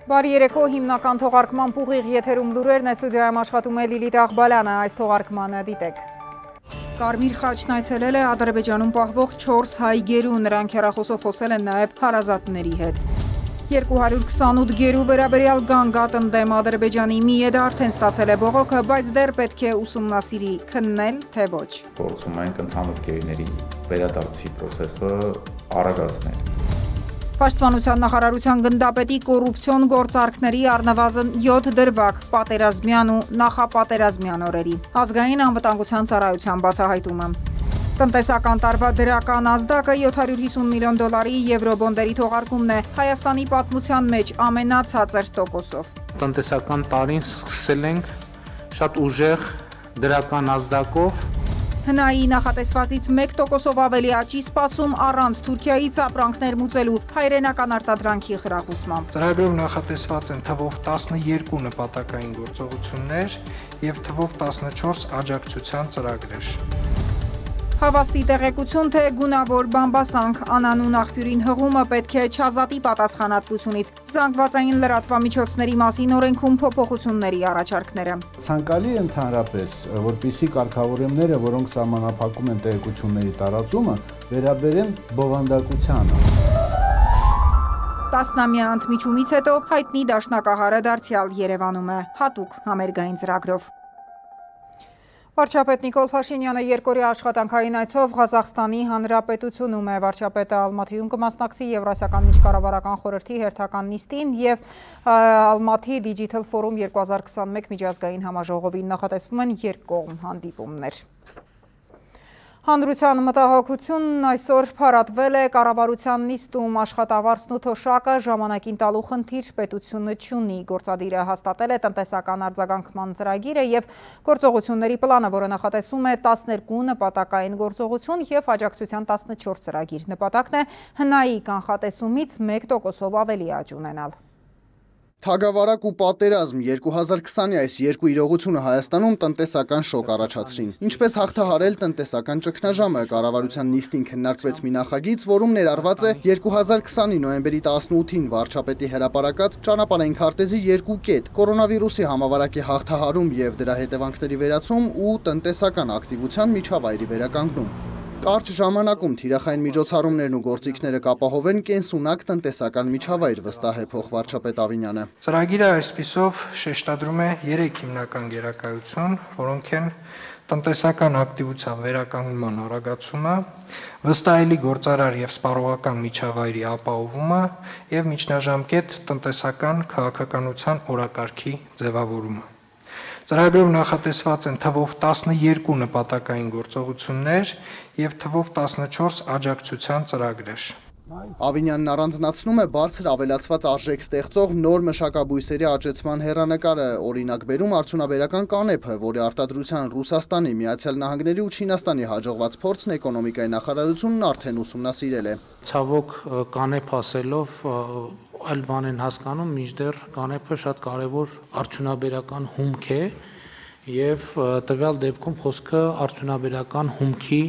Բարի երեկո, հիմնական թողարկման ուղիղ եթերում լուրերն է, ստուդիայում աշխատում է Լիլիթ Աղբալյանը, այս թողարկմանը դիտեք։ Կարմիր խաչն այցելել է Ադրբեջանում պահվող 4 հայ գերու, նրանք հեռախոսով խոսել են նաև հարազատների հետ։ 228 գերու վերաբերյալ գանգատնդեմ Ադրբեջանի Միեդը արդեն ստացել է բողոքը, բայց դեռ պետք է ուսումնասիրի, քննել, թե ոչ։ Փորձում ենք ընդհանուր գերիների վերադարձի process-ը արագացնել։ Պաշտպանության նախարարության գնդապետի կոռուպցիոն գործարքների առնվազն 7 դրվագ պատերազմյան ու նախապատերազմյան օրերի։ Ազգային անվտանգության ծառայության բացահայտումը։ Տնտեսական տարվա դրական ազդակը 750 միլիոն դոլարի եվրոբոնդերի թողարկումն է, Հայաստանի պատմության մեջ ամենացածր տոկոսով։ Տնտեսական տարին սկսել ենք շատ ուժեղ դրական ազդակով։ ՀՆԱ-ի նախատեսվածից 1%-ով ավելի աճի սպասում առանց Թուրքիայից ապրանքներ մուծելու հայրենական արտադրանքի խրախուսմամբ։ Ծրագրով նախատեսված են թվով 12 նպատակային գործողություններ և թվով 14 աջակցության ծրագրեր։ Հավաստի տեղեկություն, թե գունավոր բամբասանք անանուն աղբյուրին հղումը պետք է չազատի պատասխանատվությունից, զանգվածային լրատվամիջոցների մասին օրենքում փոփոխությունների առաջարկները։ Ցանկալի է ընդհանրապես, որպեսզի կարգավորումները, որոնք սահմանափակում են տեղեկությունների տարածումը, վերաբերեն բովանդակությանը։ 10-ամյա ընդմիջումից հետո հայտնի դաշնակահարը դարձյալ Երևանում է, հատուկ համերգային ծրագրով։ Վարչապետ Նիկոլ Փաշինյանը երկօրյա աշխատանքային այցով Ղազախստանի Հանրապետությունում է, վարչապետը Ալմաթիում կմասնակցի Եվրասիական միջկառավարական խորհրդի հերթական նիստին և Ալմաթի Digital Forum 2021 միջազգային համաժողովին, նախատեսվում են երկկողմ հանդիպումներ։ Հանրության մտահոգությունն այսօր փարատվել է կառավարության նիստում, աշխատավարձն ու թոշակը ժամանակին տալու խնդիր պետությունը չունի, գործադիրը հաստատել է տնտեսական արձագանքման ծրագիրը և գործողությունների պլանը, որը նախատեսում է 12 նպատակային գործողություն և աջակցության 14 ծրագիր, նպատակն է ՀՆԱ-ի կանխատեսումից 1%-ով ավելի աճ ունենալ։ Թագավարակ ու պատերազմ 2020-ի այս երկու իրողությունը Հայաստանում տնտեսական շոկ առաջացրին։ Ինչպես հաղթահարել տնտեսական ճգնաժամը, կառավարության նիստին քննարկվեց մի նախագիծ, որում ներառված է 2020-ի նոյեմբերի 18-ին վարչապետի հրապարակած ճանապարհային քարտեզի երկու կետ՝ կորոնավիրուսի համավարակի հաղթահարում եւ դրա հետևանքների վերացում ու տնտեսական ակտիվության միջավայրի վերականգնում։ Կարճ ժամանակում թիրախային միջոցառումներն ու գործիքները կապահովեն կենսունակ տնտեսական միջավայր, վստահ է փոխվարչապետ Ավինյանը։ Ծրագիրը այսպիսով շեշտադրում է 3 հիմնական գերակայություն, որոնք են տնտեսական ակտիվության վերականգնման արագացումը, վստահելի գործարար և սպառողական միջավայրի ապահովումը և միջնաժամկետ տնտեսական քաղաքականության օրակարգի ձևավորումը։ Ծրագրով նախատեսված են թվով 12 նպատակային գործողություններ և թվով 14 աջակցության ծրագրեր։ Ավինյանն առանձնացնում է բարձր ավելացված արժեք ստեղծող նոր մշակաբույսերի աճեցման հեռանկարը, օրինակ բերում արդյունաբերական կանեփը, որի արտադրության Ռուսաստանի, Միացյալ Նահանգների ու Չինաստանի հաջողված փորձն էկոնոմիկայի նախարարությունն արդեն ուսումնասիրել է։ Ցավոք կանեփ ասելով այլ բան են հասկանում, մինչդեռ կանեփը շատ կարևոր արդյունաբերական հումք է եւ տվյալ դեպքում խոսքը արդյունաբերական հումքի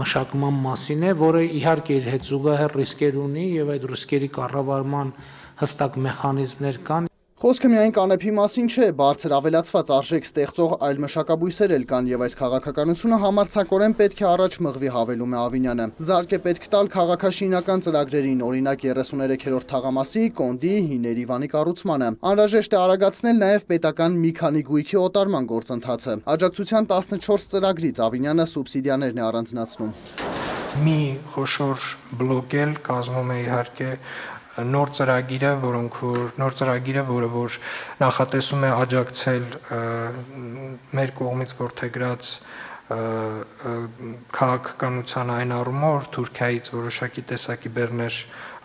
մշակման մասին է, որը իհարկե իր հետ զուգահեռ ռիսկեր ունի եւ այդ ռիսկերի կառավարման հստակ մեխանիզմներ կան։ Խոսքը միայն կանեփի մասին չէ, բարձր ավելացված արժեք ստեղծող այլ մշակաբույսեր էլ կան եւ այս քաղաքականությունը համարձակորեն պետք է առաջ մղվի, հավելում է Ավինյանը։ Զարկ է պետք տալ քաղաքաշինական ծրագրերին, օրինակ 33-րդ թաղամասի, Կոնդի, Հիների Վանի կառուցմանը։ Անհրաժեշտ է արագացնել նաեւ պետական մի քանի գույքի օտարման գործընթացը։ Աջակցության 14 ծրագրից Ավինյանը սուբսիդիաներն է առանձնացնում։ Մի խոշոր բլոկ էլ կազմում է իհարկե նոր ծրագիրը, որը որ նախատեսում է աջակցել մեր կողմից որդեգրած քաղաքականության այն առումով, որ Թուրքիայից որոշակի տեսակի բեռներ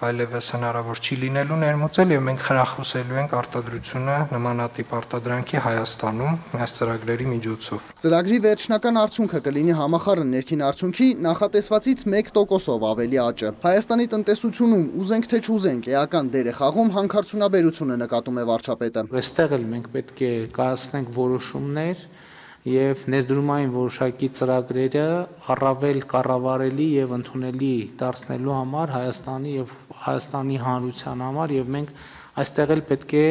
այլևս հնարավոր չի լինելու ներմուծել եւ մենք խրախուսելու ենք արտադրությունը նմանատիպ արտադրանքի Հայաստանում այս ծրագրերի միջոցով։ Ծրագրի վերջնական արդյունքը կլինի համախառն ներքին արդյունքի նախատեսվածից 1%-ով ավելի աճը։ Հայաստանի տնտեսությունում ուզենք թե չուզենք էական դեր է խաղում հանքարդյունաբերությունը, նկատում է վարչապետը։ Այստեղ էլ մենք պետք է կայացնենք որոշումներ, եւ ներդրումային որոշակի ծրագրերը առավել կառավարելի եւ ընդունելի դարձնելու համար Հայաստանի եւ Հայաստանի հանրության համար եւ մենք այստեղ էլ պետք է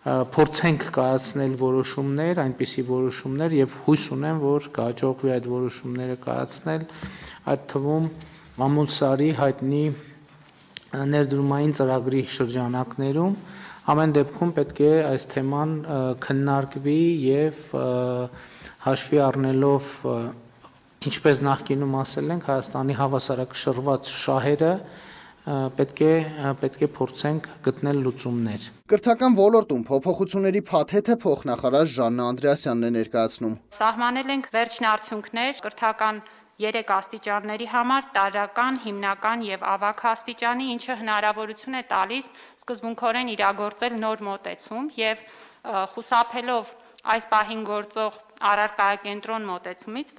փորձենք կայացնել որոշումներ, այնպիսի որոշումներ եւ հույս ունեմ, որ կհաջողվի այդ որոշումները կայացնել, այդ թվում Մամուլսարի հայտնի ներդրումային ծրագրի շրջանակներում ամեն դեպքում պետք է այս թեման քննարկվի եւ հաշվի առնելով ինչպես նախկինում ասել ենք Հայաստանի հավասարակշռված շահերը պետք է փորձենք գտնել լուծումներ։ Կրթական ոլորտում փոփոխությունների փաթեթը փոխնախարար Ժաննա Անդրեասյանն է ներկայացնում։ Սահմանել ենք վերջնարդյունքներ կրթական 3 աստիճանների համար՝ տարրական, հիմնական եւ ավագ աստիճանի, ինչը հնարավորություն է տալիս սկզբունքորեն իրագործել նոր մոտեցում եւ խուսափելով այս պահին գործող առարկայակենտրոն մոտեցումից,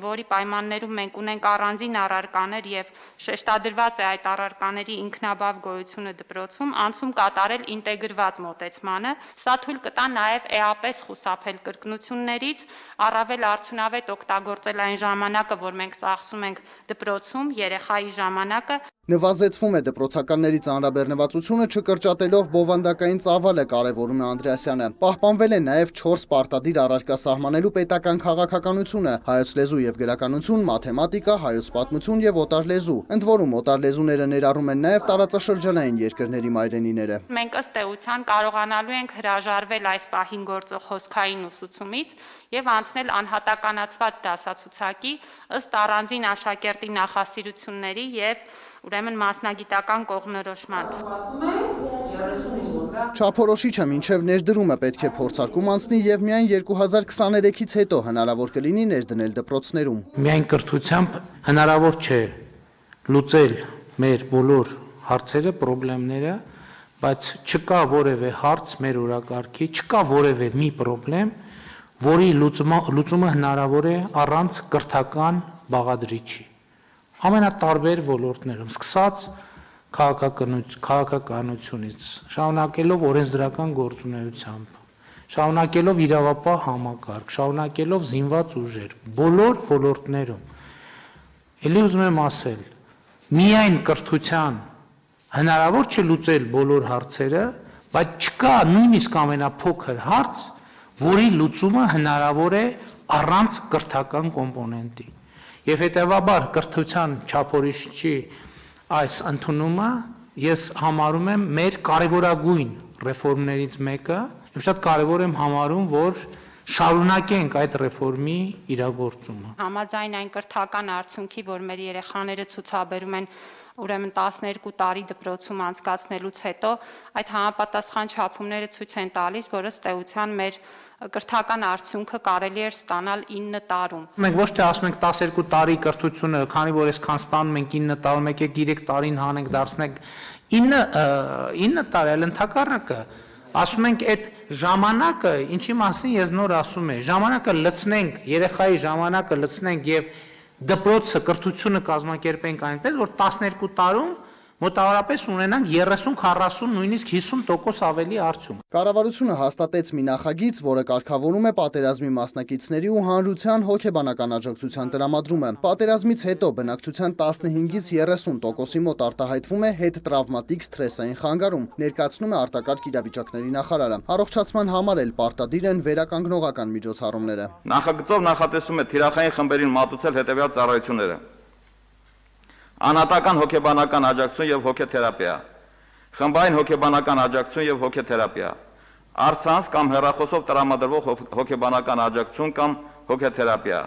որի պայմաններում մենք ունենք առանձին առարկաներ եւ շեշտադրված է այդ առարկաների ինքնաբավ գոյությունը դպրոցում, անցում կատարել ինտեգրված մոտեցմանը, սա թույլ կտա նաեւ էապես խուսափել կրկնություններից, առավել արդյունավետ օգտագործել այն ժամանակը, որ մենք ծախսում ենք դպրոցում, երեխայի ժամանակը։ Նվազեցվում է դպրոցականների ծանրաբեռնվածությունը չկրճատելով բովանդակային ծավալը, կարևորում է Անդրեասյանը։ Պահպանվել է նաև 4 պարտադիր առարկա սահմանելու պետական քաղաքականությունը՝ հայոց լեզու եւ գրականություն, մաթեմատիկա, հայոց պատմություն եւ օտար լեզու։ Ընդ որում օտար լեզուները ներառում են նաև տարածաշրջանային երկրների մայրենիները։ Մենք ըստ էության կարողանալու ենք հրաժարվել այս պահին գործող հոսքային ուսուցումից եւ անցնել անհատականացված դասացուցակի ըստ առանձին աշակերտի նախասիրությունների եւ ուրեմն մասնագիտական կողմնորոշման։ Չափորոշիչը մինչև ներդրումը պետք է փորձարկում անցնի եւ միայն 2023-ից հետո հնարավոր կլինի ներդնել դպրոցներում։ Միայն կրթությամբ հնարավոր չէ լուծել մեր բոլոր հարցերը, խնդիրները, բայց չկա որևէ հարց մեր օրակարգի, չկա որևէ մի խնդրեմ, որի լուծումը հնարավոր է առանց կրթական բաղադրիչի։ Ամենատարբեր ոլորտներում, սկսած քաղաքականությունից, շարունակելով օրենսդրական գործունեությամբ, շարունակելով իրավապահ համակարգ, շարունակելով զինված ուժեր, բոլոր ոլորտներում, ելի ուզում եմ ասել, միայն կրթության հնարավոր չէ լուծել բոլոր հարցերը, բայց չկա նույնիսկ ամենափոքր հարց, որի լուծումը հնարավոր է առանց կրթական կոմպոնենտի։ Եվ հետևաբար կրթության չափորոշիչի այս ընդունումը ես համարում եմ մեր կարևորագույն ռեֆորմներից մեկը եւ շատ կարևոր եմ համարում, որ շարունակենք այդ ռեֆորմի իրագործումը։ Համաձայն այն կրթական արդյունքի, որ մեր երեխաները ցուցաբերում են ուրեմն 12 տարի դպրոցում անցկացնելուց հետո, այդ համապատասխան չափումները ցույց են տալիս, որ ըստ էության մեր կրթական արդյունքը կարելի էր ստանալ 9 տարում։ Մենք ոչ թե ասում ենք 12 տարի կրթությունը, քանի որ այսքան ստանում ենք 9 տարում, եկեք 3 տարին հանենք, դարձնենք 9 տարի, այլ ընդհակառակը ասում ենք այդ ժամանակը, ինչի մասին ես նոր ասում եմ, ժամանակը լցնենք, երեխայի ժամանակը լցնենք եւ դպրոցը կրթությունը կազմակերպենք այնպես, որ 12 տարում մոտավորապես ունենանք 30-40, նույնիսկ 50% ավելի արդյունք։ Կառավարությունը հաստատեց մի նախագիծ, որը կարգավորում է պատերազմի մասնակիցների ու հանրության հոգեբանական աջակցության տրամադրումը։ Պատերազմից հետո բնակչության 15-ից 30%-ի մոտ արտահայտվում է հետտրավմատիկ սթրեսային խանգարում, ներկայացնում է արտակարգ իրավիճակների նախարարը։ Առողջացման համար էլ պարտադիր են վերականգնողական միջոցառումները։ Նախագծով նախատեսում է թիրախային խմբերին մատուցել հետևյալ ծառայությունները. Անհատական հոգեբանական աջակցություն եւ հոգեթերապիա, խմբային հոգեբանական աջակցություն եւ հոգեթերապիա, առցանց կամ հեռախոսով տրամադրվող հոգեբանական աջակցություն կամ հոգեթերապիա,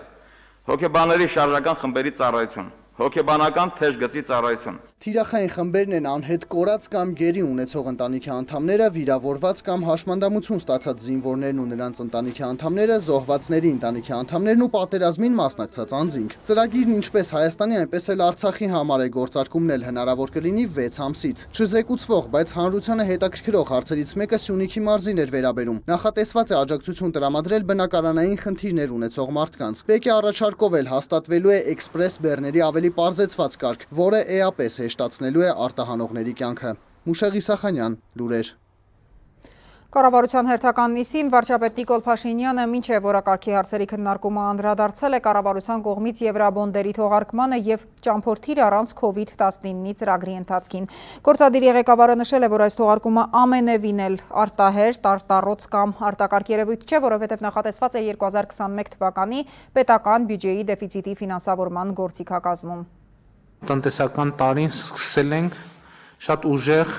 հոգեբաների շարժական խմբերի ծառայություն, հոգեբանական թեժ գծի ծառայություն։ Թիրախային խմբերն են անհետ կորած կամ գերի ունեցող ընտանիքի անդամները, վիրավորված կամ հաշմանդամություն ստացած զինվորներն ու նրանց ընտանիքի անդամները, զոհվածների ընտանիքի անդամներն ու պատերազմին մասնակցած անձինք։ Ծրագիրն ինչպես Հայաստանի, այնպես էլ Արցախի համար է գործարկումն էլ հնարավոր կլինի 6 ամսից։ Չզեկուցվող, բայց հանրությանը հետաքրքրող հարցերից մեկը Սյունիքի մարզին էր վերաբերում։ Նախատեսված է աջակցություն տրամադրել բնակարանային խնդիրներ ունեցող մարդկանց։ Բեկի առաջարկով էլ հաստատվելու է էքսպրես բեռների ավելի պարզեցված կարգ, որը էապես հեշտացնելու է արտահանողների կյանքը։ Մուշեղ Իսախանյան, լուրեր։ Կառավարության հերթական նիստին վարչապետ Նիկոլ Փաշինյանը մինչև օրակարգի հարցերի քննարկումը անդրադարձել է կառավարության կողմից եվրաբոնդերի թողարկմանը եւ ճամփորդիր առանց COVID-19-ի ծրագրի ընթացքին։ Գործադիրի ղեկավարը նշել է, որ այս թողարկումը ամենևին էլ արտահերթ, արտառոց կամ արտակարգ երևույթ չէ, որովհետեւ նախատեսված է 2021 թվականի պետական բյուջեի դեֆիցիտի ֆինանսավորման գործիքակազմում։ Տնտեսական տարին սկսել ենք շատ ուժեղ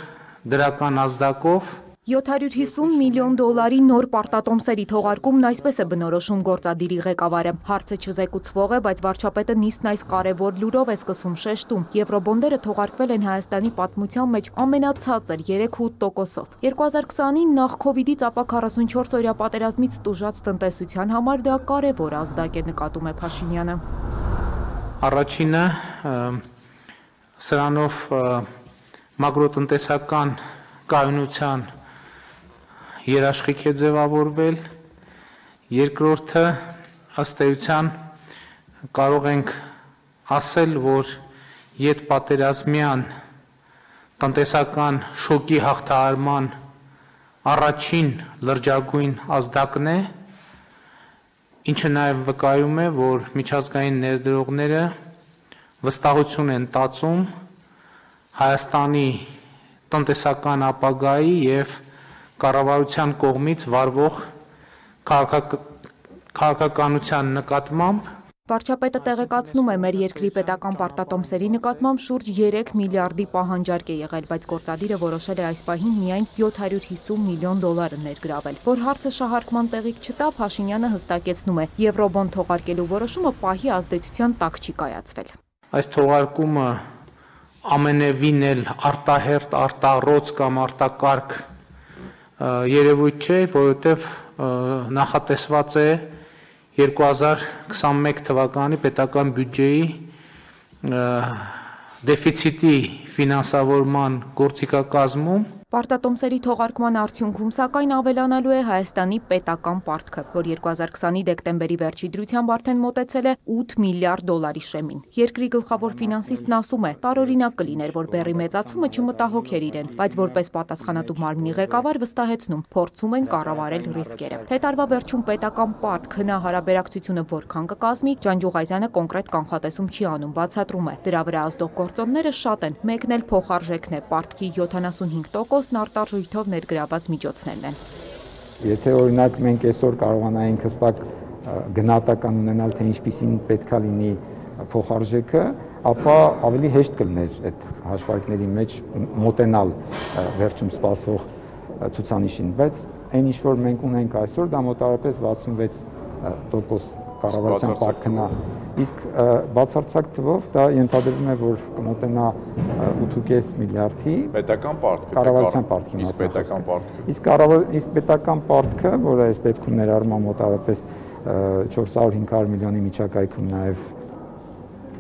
դրական ազդակով 750 միլիոն դոլարի նոր պարտատոմսերի թողարկումն այսպես է բնորոշում գործադիրի ղեկավարը։ Հարցը չզեկուցվող է, բայց վարչապետը նիստն այս կարևոր լուրով է սկսում շեշտում։ Եվրոբոնդերը թողարկվել են Հայաստանի պատմության մեջ ամենացածր 3.8%-ով։ 2020-ին նախ Քովիդից ապա 44-օրյա պատերազմից տուժած տնտեսության համար դա կարևոր ազդակ է, նկատում է Փաշինյանը։ Առաջինը սրանով մակրոտնտեսական կայունության երաշխիք է ձևավորվել, երկրորդը ըստ էության կարող ենք ասել, որ յետպատերազմյան տնտեսական շոկի հաղթահարման առաջին լրջագույն ազդակն է, ինչը նաև վկայում է, որ միջազգային ներդրողները վստահություն են տածում Հայաստանի տնտեսական ապագայի և կառավարության կողմից վարվող քաղաքականության նկատմամբ։ Վարչապետը տեղեկացնում է, մեր երկրի պետական պարտատոմսերի նկատմամբ շուրջ 3 միլիարդի պահանջարկ է եղել, բայց գործադիրը որոշել է այս պահին միայն 750 միլիոն դոլարը ներգրավել։ Որ հարցը շահարկման տեղիք չտա, Փաշինյանը հստակեցնում է, եվրոբոнд թողարկելու որոշումը պահի ազդեցության տակ չի կայացվել։ Այս թողարկումը ամենևին էլ արտահերթ, արտառոց կամ արտակարգ երևույթ չէ, որովհետև նախատեսված է 2021 թվականի պետական բյուջեի դեֆիցիտի ֆինանսավորման գործիքակազմում Պարտատոմսերի թողարկման արդյունքում սակայն ավելանալու է Հայաստանի պետական պարտքը, որ 2020-ի դեկտեմբերի վերջի դրությամբ արդեն մոտեցել է 8 միլիարդ դոլարի շեմին։ Երկրի գլխավոր ֆինանսիստն ասում է, տարօրինակ կլիներ, որ բեռի մեծացումը չմտահոգեր իրեն, բայց որպես պատասխանատու մարմնի ղեկավար վստահեցնում, փորձում են կառավարել ռիսկերը։ Թե տարվա վերջում պետական պարտք հնահարաբերակցությունը որքան կկազմի, Ջանջուղազյանը կոնկրետ կանխատեսում չի անում, բացատրում է։ Դրա վրա ազդող գործոնները շատ են, մեկն էլ փոխարժեքն է, պարտքի 75% արտարժույթով ներգրաված միջոցներն են։ Եթե օրինակ մենք այսօր կարողանայինք հստակ գնահատական ունենալ, թե ինչպիսին պետքա լինի փոխարժեքը, ապա ավելի հեշտ կլիներ այդ հաշվարկների մեջ մոտենալ վերջում սպասվող ցուցանիշին, բայց այն ինչ որ մենք ունենք այսօր, դա մոտավորապես 66% կառավարության պարտքն է, իսկ բացարձակ թվով դա ենթադրվում է, որ կմոտենա 8.5 միլիարդի պետական պարտքը, կառավարության պարտքի մասին։ Իսկ պետական պարտքը, որը այս դեպքում ներառում է մոտավորապես 400-500 միլիոնի միջակայքում նաև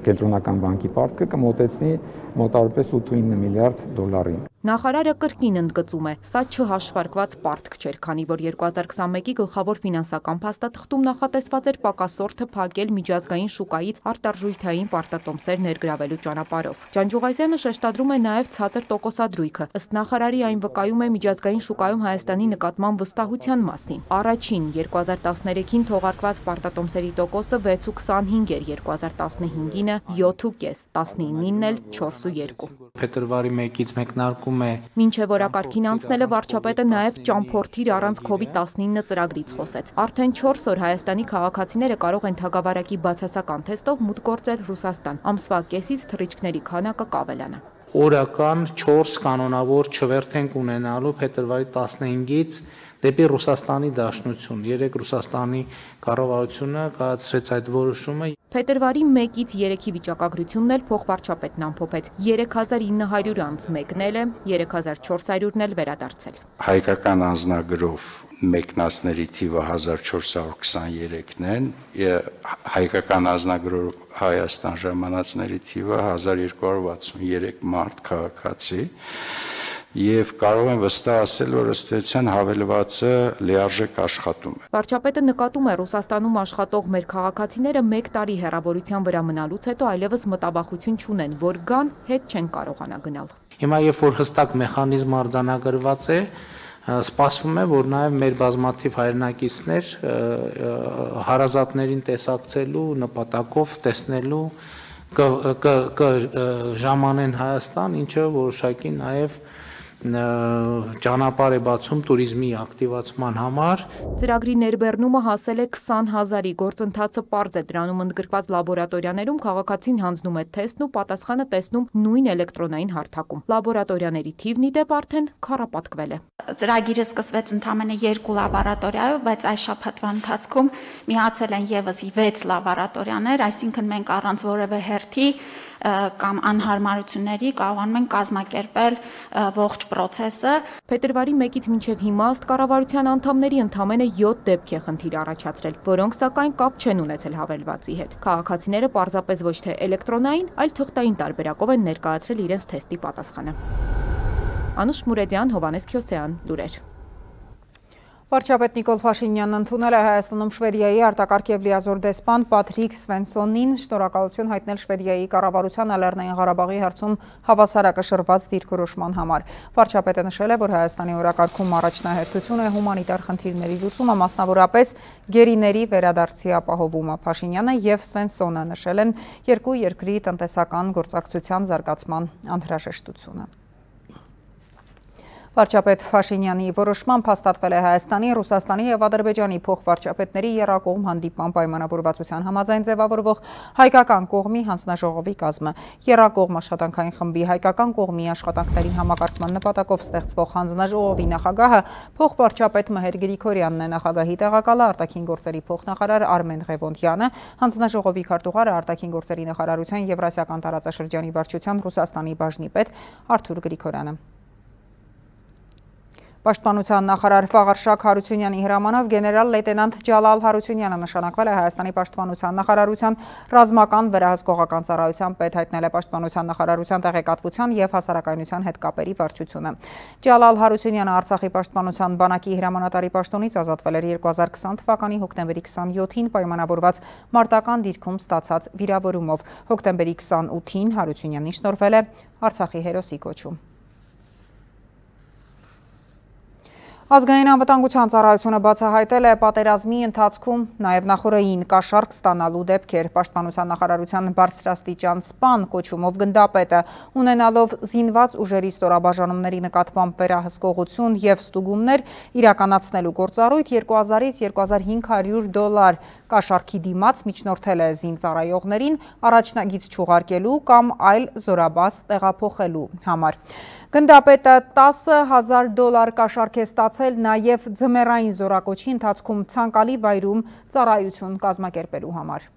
կենտրոնական բանկի պարտքը կմոտեցնի մոտավորապես 8-9 միլիարդ դոլարին։ Նախարարը կրկին ընդգծում է, սա չհաշվարկված պարտք չէր, քանի որ 2021-ի գլխավոր ֆինանսական փաստաթղթում նախատեսված էր պակասորթը փակել միջազգային շուկայից արտարժույթային պարտատոմսեր ներգրավելու ճանապարհով։ Ջանջուղազյանը շեշտադրում է նաև ցածր տոկոսադրույքը։ Ըստ նախարարի այն վկայում է միջազգային շուկայում Հայաստանի նկատմամբ վստահության մասին։ Առաջին 2013-ին թողարկված պարտատոմսերի տոկոսը 6.25 էր, 2015-ին 7.5, 19-ին էլ 4.2։ Փետրվարի 1-ից մեկնարկում է։ Մինչև օրակարգին անցնելը վարչապետը նաև ճամփորդիր առանց COVID-19 ծրագրից խոսեց։ Արդեն 4 օր Հայաստանի քաղաքացիները կարող են թագավարակի բացասական թեստով մուտք գործել Ռուսաստան։ Ամսվա կեսից թռիչքների քանակը կավելանա։ Օրական 4 կանոնավոր չվերթ ենք ունենալու փետրվարի 15-ից դեպի Ռուսաստանի Դաշնություն։ Երեք Ռուսաստանի կառավարությունը կայացրեց այդ որոշումը։ Փետրվարի 1-ից 3-ի վիճակագրությունն էլ փոխվարչապետն ամփոփեց։ 3900 անձ մեկնել է, 3400-ն էլ վերադարձել։ Հայկական անձնագրով մեկնածների թիվը 1423-ն են, հայկական անձնագրով Հայաստան ժամանածների թիվը 1263 մարդ քաղաքացի։ Եվ կարող են վստահ ասել, որ ըստ էության հավելվածը լիարժեք աշխատում է։ Վարչապետը նկատում է Ռուսաստանում աշխատող մեր քաղաքացիները 1 տարի հեռավորության վրա մնալուց հետո այլևս մտավախություն չունեն, որ գան հետ չեն կարողանա գնալ։ Հիմա երբ որ հստակ մեխանիզմ արձանագրված է, Սպասվում է, որ նաև մեր բազմաթիվ հայրենակիցներ հարազատներին տեսակցելու նպատակով տեսնելու կժամանեն Հայաստան, ինչը որոշակի նաև ճանապարհ է բացում туриզմի ակտիվացման համար։ Ծրագրի ներբեռնումը հասել է 20,000-ի, գործընթացը պարզ է, դրանում ընդգրկված լաբորատորիաներում քաղաքացին հանձնում է թեստն ու պատասխանը տեսնում նույն էլեկտրոնային հարթակում։ Լաբորատորիաների թիվն ի դեպ արդեն քառապատկվել է։ Ծրագիրը սկսվեց ընդամենը 2 լաբորատորիայով, բայց այս շաբաթվա ընթացքում միացել են եւս 6 լաբորատորիաներ, այսինքն մենք առանց որևէ հերթի կամ անհարմարությունների կարողանում ենք կազմակերպել ողջ process-ը։ Փետրվարի 1-ից մինչև հիմա ըստ կառավարության անդամների ընդամենը 7 դեպք է խնդիր առաջացրել, որոնք սակայն կապ չեն ունեցել հավելվածի հետ։ Քաղաքացիները պարզապես ոչ թե էլեկտրոնային, այլ թղթային տարբերակով են ներկայացրել իրենց թեստի պատասխանը։ Անուշ Մուրեդյան, Հովանես Քյոսեյան, լուրեր։ Վարչապետ Նիկոլ Փաշինյանն ընդունել է Հայաստանում Շվեդիայի արտակարգ և լիազոր դեսպան Պատրիկ Սվենսոնին, շնորհակալություն հայտնել Շվեդիայի կառավարության Լեռնային Ղարաբաղի հարցում հավասարակշռված դիրքորոշման համար։ Վարչապետը նշել է, որ Հայաստանի օրակարգում առաջնահերթություն է հումանիտար խնդիրների լուծումը, մասնավորապես գերիների վերադարձի ապահովումը։ Փաշինյանը և Սվենսոնը նշել են երկու երկրի տնտեսական գործակցության զարգացման անհրաժեշտությունը։ Վարչապետ Փաշինյանի որոշմամբ հաստատվել է Հայաստանի, Ռուսաստանի և Ադրբեջանի փոխվարչապետների եռակողմ հանդիպման պայմանավորվածության համաձայն ձևավորվող հայկական կողմի հանձնաժողովի կազմը։ Եռակողմ աշխատանքային խմբի հայկական կողմի աշխատանքների համակարգման նպատակով ստեղծվող հանձնաժողովի նախագահը փոխվարչապետ Մհեր Գրիգորյանն է, նախագահի տեղակալը արտաքին գործերի փոխնախարար Արմեն Ղևոնդյանը, հանձնաժողովի քարտուղարը արտաքին գործերի նախարարության Եվրասիական տարածաշրջանի վարչության Ռուսաստանի բաժնի պետ Արթուր Գրիգորյանը։ Պաշտպանության նախարար Ֆաղարշակ Հարությունյանի հրամանով գեներալ լեյտենանտ Ջալալ Հարությունյանը նշանակվել է Հայաստանի պաշտպանության նախարարության ռազմական վերահսկողական ծառայության պետ, հայտնել է պաշտպանության նախարարության տեղեկատվության և հասարակայնության հետ կապերի վարչությունը։ Ջալալ Հարությունյանը Արցախի պաշտպանության բանակի հրամանատարի պաշտոնից ազատվել էր 2020 թվականի հոկտեմբերի 27-ին պայմանավորված մարտական դիրքում ստացած վիրավորումով։ Հոկտեմբերի 28-ին Հարությունյանին շնորհվել է Արցախի հերոսի կոչում։ Ազգային անվտանգության ծառայությունը բացահայտել է պատերազմի ընթացքում նաև նախօրեին կաշառք ստանալու դեպքեր։ Պաշտպանության նախարարության բարձրաստիճան սպան կոչումով գնդապետը, ունենալով զինված ուժերի ստորաբաժանումների նկատմամբ վերահսկողություն և ստուգումներ իրականացնելու գործառույթ, 2000-ից $2500 կաշառքի դիմաց միջնորդել է զինծառայողներին առաջնագիծ չուղարկելու կամ այլ զորաբաց տեղափոխելու համար։ Գնդապետը $10,000 կաշառք է ստացել նաև ձմեռային զորակոչի ընթացքում ցանկալի վայրում ծառայություն կազմակերպելու համար։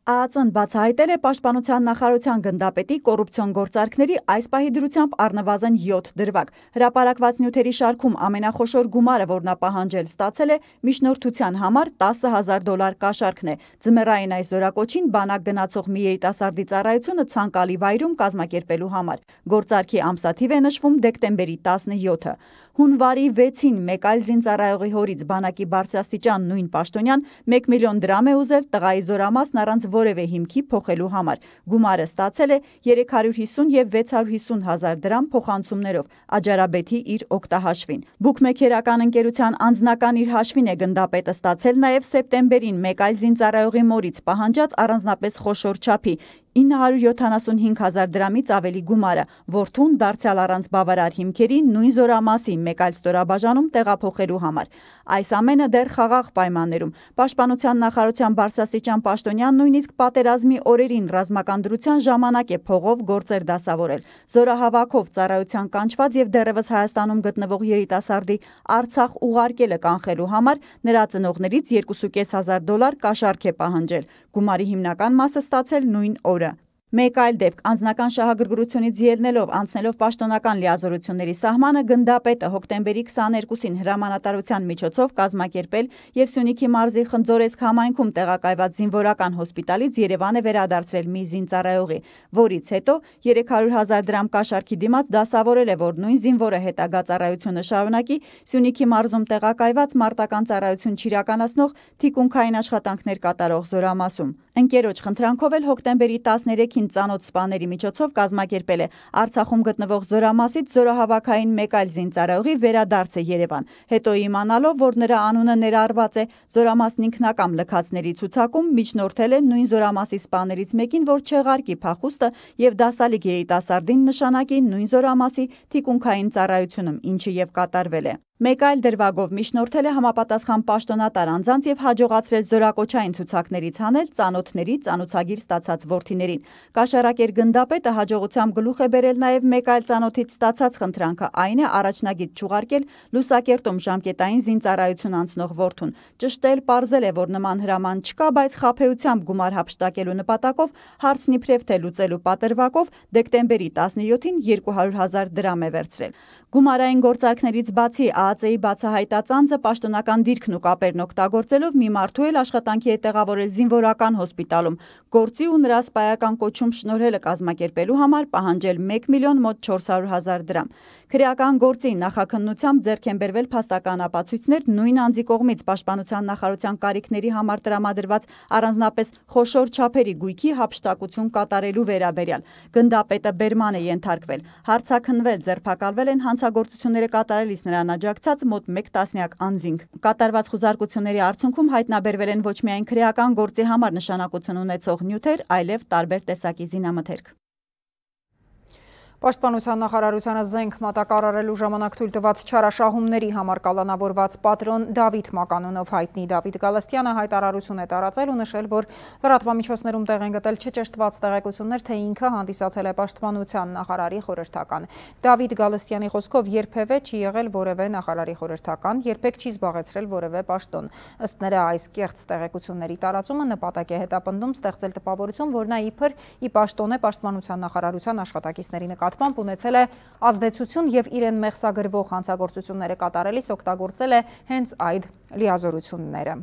ԱԱԾ-ն բացահայտել է պաշտպանության նախարարության գնդապետի կոռուպցիոն գործարքների այս պահի դրությամբ առնվազն 7 դրվագ։ Հրապարակված նյութերի շարքում ամենախոշոր գումարը, որ նա պահանջել ստացել է, միջնորդության համար $10,000 կաշառքն է։ Ձմեռային այս զորակոչին բանակ գնացող մի երիտասարդի ծառայությունը ցանկալի վայրում կազմակերպելու համար։ Գործարքի ամսաթիվ է նշվում դեկտեմբերի 17-ը։ Հունվարի 6-ին մեկ այլ զինծառայողի հորից բանակի բարձրաստիճան նույն պաշտոնյան 1 միլիոն դրամ է ուզել տղայի զորամասն առանց որևէ հիմքի փոխելու համար։ Գումարը ստացել է 350 և 650 հազար դրամ փոխանցումներով Աջարաբեթի իր օգտահաշվին։ Բուքմեքերական ընկերության անձնական իր հաշվին է գնդապետը ստացել նաև սեպտեմբերին մեկ այլ զինծառայողի մորից պահանջած առանձնապես խոշոր չափի 975 հազար դրամից ավելի գումարը, որդուն դարձյալ առանց բավարար հիմքերի նույն զորամասի մեկ այլ ստորաբաժանում տեղափոխելու համար։ Այս ամենը դեռ խաղաղ պայմաններում։ Պաշտպանության նախարարության բարձրաստիճան պաշտոնյան նույնիսկ պատերազմի օրերին ռազմական դրության ժամանակ է փողով գործեր դասավորել։ Զորահավաքով ծառայության կանչված և դեռևս Հայաստանում գտնվող երիտասարդի Արցախ ուղարկելը կանխելու համար նրա ծնողներից $2,500 կաշառք է պահանջել։ Գումարի հիմնական մասը ստացել նույն օրը։ Մեկ այլ դեպք անձնական շահագրգռությունից ելնելով անցնելով պաշտոնական լիազորությունների սահմանը գնդապետը հոկտեմբերի 22-ին հրամանատարության միջոցով կազմակերպել և Սյունիքի մարզի Խնձորեսկ համայնքում տեղակայված զինվորական հոսպիտալից Երևան է վերադարձրել մի զինծառայողի, որից հետո 300 հազար դրամ կաշառքի դիմաց դասավորել է, որ նույն զինվորը հետագա ծառայությունը շարունակի Սյունիքի մարզում տեղակայված մարտական ծառայություն չիրականացնող թիկունքային աշխատանքներ կատարող զորամասում։ Ընկերոջ խնդրանքով էլ հոկտեմբերի 13-ին յոթին ծանոթ սպաների միջոցով կազմակերպել է Արցախում գտնվող Զորամասից զորահավաքային մեկ այլ զինծառայողի վերադարձը Երևան։ Հետո իմանալով, որ նրա անունը ներառված է Զորամասն ինքնակամ լքածների ցուցակում, միջնորդել է նույն Զորամասի սպաներից մեկին, որ չեղարկի փախուստը եւ դասալիկ երիտասարդին նշանակի նույն Զորամասի թիկունքային ծառայությունում, ինչը եւ կատարվել է։ Մեկ այլ դրվագով միջնորդել է համապատասխան պաշտոնատար անձանց եւ հաջողացրել զորակոչային ցուցակներից հանել ծանոթների ծանոթագիր ստացած որդիներին։ Կաշառակեր գնդապետը հաջողությամբ գլուխ է բերել նաեւ մեկ այլ ծանոթից ստացած խնդրանքը, այն է առաջնագիծ չուղարկել Լուսակերտում ժամկետային զինծառայություն անցնող որդուն։ Ճշտել պարզել է, որ նման հրաման չկա, բայց խաբեությամբ գումար հափշտակելու նպատակով հարցն իբրև թե լուծելու պատրվակով դեկտեմբերի 17-ին 200,000 դրամ է վերցրել։ Գումարային գործարքներից բացի ԱԱԾ-ի բացահայտած անձը պաշտոնական դիրքն ու կապերն օգտագործելով մի մարդու էլ աշխատանքի է տեղավորել զինվորական հոսպիտալում, գործի ու նրա սպայական կոչում շնորհելը կազմակերպելու համար պահանջել 1 միլիոն մոտ 400,000 դրամ։ Քրեական գործի նախաքննությամբ ձեռք են բերվել փաստական ապացույցներ նույն անձի կողմից պաշտպանության նախարարության կարիքների համար տրամադրված առանձնապես խոշոր չափերի գույքի հափշտակություն կատարելու վերաբերյալ։ Գնդապետը բերման է ենթարկվել։ Հարցաքննվել, ձերբակալվել են հանցագործությունները կատարելիս նրան աջակցած մոտ 1 տասնյակ անձինք։ Կատարված խուզարկությունների արդյունքում հայտնաբերվել են ոչ միայն քրեական գործի համար նշանակություն ունեցող նյութեր, այլև տարբեր տեսակի զինամթերք։ Պաշտպանության նախարարությանը զենք մատակարարելու ժամանակ թույլ տված չարաշահումների համար կալանավորված պատրոն Դավիթ Մականունով հայտնի Դավիթ Գալստյանը հայտարարություն է տարածել ու նշել, որ լրատվամիջոցներում տեղ են գտել չճշտված տեղեկություններ, թե ինքը հանդիսացել է պաշտպանության նախարարի խորհրդական։ Դավիթ Գալստյանի խոսքով երբևէ չի եղել որևէ նախարարի խորհրդական, երբեք չի զբաղեցրել որևէ պաշտոն։ Ըստ նրա այս կեղծ տեղեկությունների տարածումը նպատակ է հետապնդում ստեղծել տպավորություն, որ նա իբր ի պաշտոն է պաշտպանության նախարարության աշխատակիցների նկատմամբ ունեցել է ազդեցություն եւ իրեն մեղսագրվող հանցագործությունները կատարելիս օգտագործել է հենց այդ լիազորությունները։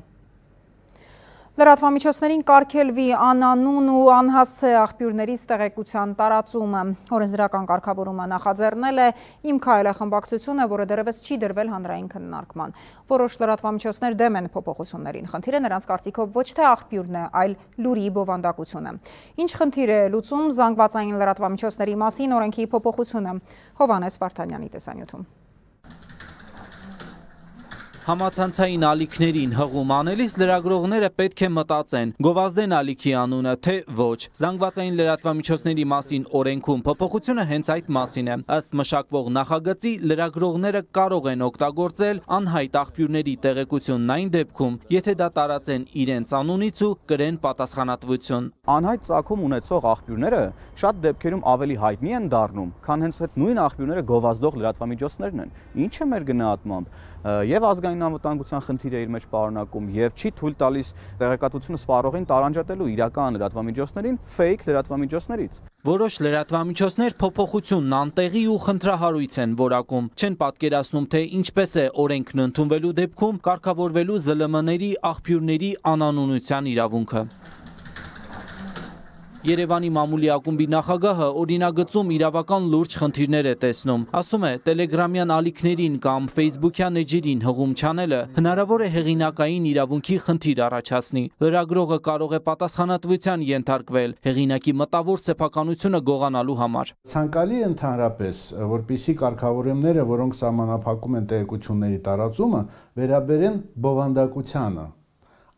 Լրատվամիջոցներին կարգելվի անանուն ու անհասցե աղբյուրներից տեղեկության տարածումը։ Օրենսդրական կարգավորումը նախաձեռնել է Իմ քայլը խմբակցությունը, որը դեռևս չի դրվել հանրային քննարկման։ Որոշ լրատվամիջոցներ դեմ են փոփոխություններին։ Խնդիրը նրանց կարծիքով ոչ թե աղբյուրն է, այլ լուրի բովանդակությունը։ Ինչ խնդիր է լուծում զանգվածային լրատվամիջոցների մասին օրենքի փոփոխությունը։ Հովհաննես Վարդանյանի տեսանյութում։ Համացանցային ալիքներին հղում անելիս լրագրողները պետք է մտածեն, գովազդեն ալիքի անունը, թե ոչ։ Զանգվածային լրատվամիջոցների մասին օրենքում փոփոխությունը հենց այդ մասին է։ Ըստ մշակվող նախագծի լրագրողները կարող են օգտագործել անհայտ աղբյուրների տեղեկությունն այն դեպքում, եթե դա տարածեն իրենց անունից ու կրեն պատասխանատվություն։ Անհայտ ծագում ունեցող աղբյուրները շատ դեպքերում ավելի հայտնի են դառնում, քան հենց այդ նույն աղբյուրները գովազդող լրատվամիջոցներն են։ Ինչը մեր գնահատմամբ եւ ազգային անվտանգության խնդիր է իր մեջ պարունակում եւ չի թույլ տալիս տեղեկատվությունը սպառողին տարանջատելու իրական լրատվամիջոցներին ֆեյք լրատվամիջոցներից։ Որոշ լրատվամիջոցներ փոփոխությունն անտեղի ու խնդրահարույց են որակում, չեն պատկերացնում, թե ինչպես է օրենքն ընդունվելու դեպքում կարգավորվելու ԶԼՄ-ների աղբյուրների անանունության իրավունքը։ Երևանի մամուլի ակումբի նախագահը օրինագծում իրավական լուրջ խնդիրներ է տեսնում։ Ասում է, տելեգրամյան ալիքներին կամ ֆեյսբուքյան էջերին հղում չանելը հնարավոր է հեղինակային իրավունքի խնդիր առաջացնի։ Լրագրողը կարող է պատասխանատվության ենթարկվել հեղինակի մտավոր սեփականությունը գողանալու համար։ Ցանկալի է ընդհանրապես, որպիսի կարգավորումները, որոնք սահմանափակում են տեղեկությունների տարածումը, վերաբերեն բովանդակությանը,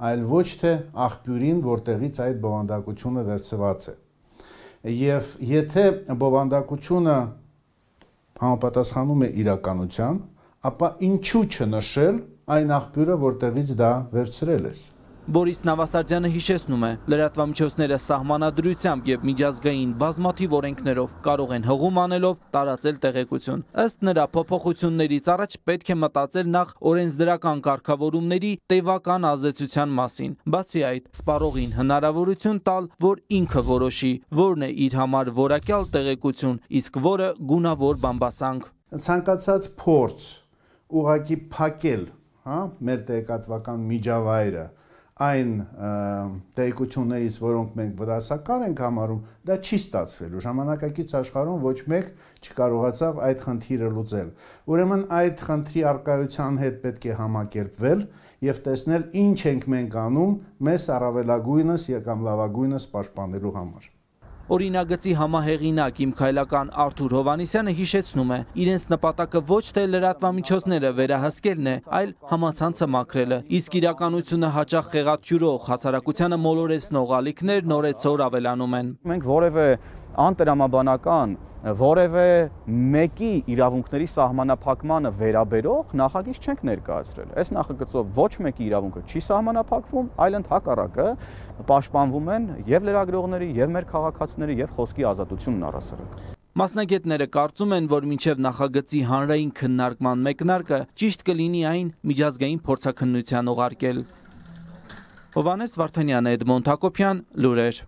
այլ ոչ թե աղբյուրին, որտեղից այդ բովանդակությունը վերցված է։ Եվ եթե բովանդակությունը համապատասխանում է իրականության, ապա ինչու չնշել այն աղբյուրը, որտեղից դա վերցրել ես։ Բորիս Նավասարդյանը հիշեցնում է, լրատվամիջոցները սահմանադրությամբ եւ միջազգային բազմաթիվ օրենքներով կարող են հղում անելով տարածել տեղեկություն։ Ըստ նրա փոփոխություններից առաջ պետք է մտածել նախ օրենսդրական կարգավորումների տևական ազդեցության մասին։ Բացի այդ, սպառողին հնարավորություն տալ, որ ինքը որոշի, որն է իր համար որակյալ տեղեկություն, իսկ որը գունավոր բամբասանք։ Ցանկացած փորձ ուղղակի փակել, մեր տեղեկատվական միջավայրը այն տեղեկություններից, որոնք մենք վնասակար ենք համարում, դա չի ստացվելու։ Ժամանակակից աշխարհում ոչ մեկ չկարողացավ այդ խնդիրը լուծել։ Ուրեմն այդ խնդրի առկայության հետ պետք է համակերպվել եւ տեսնել ինչ ենք մենք անում մեզ առավելագույնս կամ լավագույնս պաշտպանելու համար։ Օրինագծի համահեղինակ Իմ քայլական Արթուր Հովանեսյանը հիշեցնում է, իրենց նպատակը ոչ թե լրատվամիջոցները վերահսկելն է, այլ համացանցը մաքրելը, իսկ իրականությունը հաճախ խեղաթյուրող, հասարակությանը մոլորեցնող ալիքներ նորեցօր ավելանում են։ Մենք որևէ անտրամաբանական որևէ մեկի իրավունքների սահմանափակմանը վերաբերող նախագիծ չենք ներկայացրել։ Այս նախագծով ոչ մեկի իրավունքը չի սահմանափակվում, այլ ընդհակառակը պաշտպանվում են եւ լրագրողների, եւ մեր քաղաքացիների, եւ խոսքի ազատությունն առասարակ։ Մասնագետները կարծում են, որ մինչև նախագծի հանրային քննարկման մեկնարկը ճիշտ կլինի այն միջազգային փորձաքննության ուղարկել։ Հովհաննես Վարդանյան, Էդմոնդ Հակոբյան, լուրեր։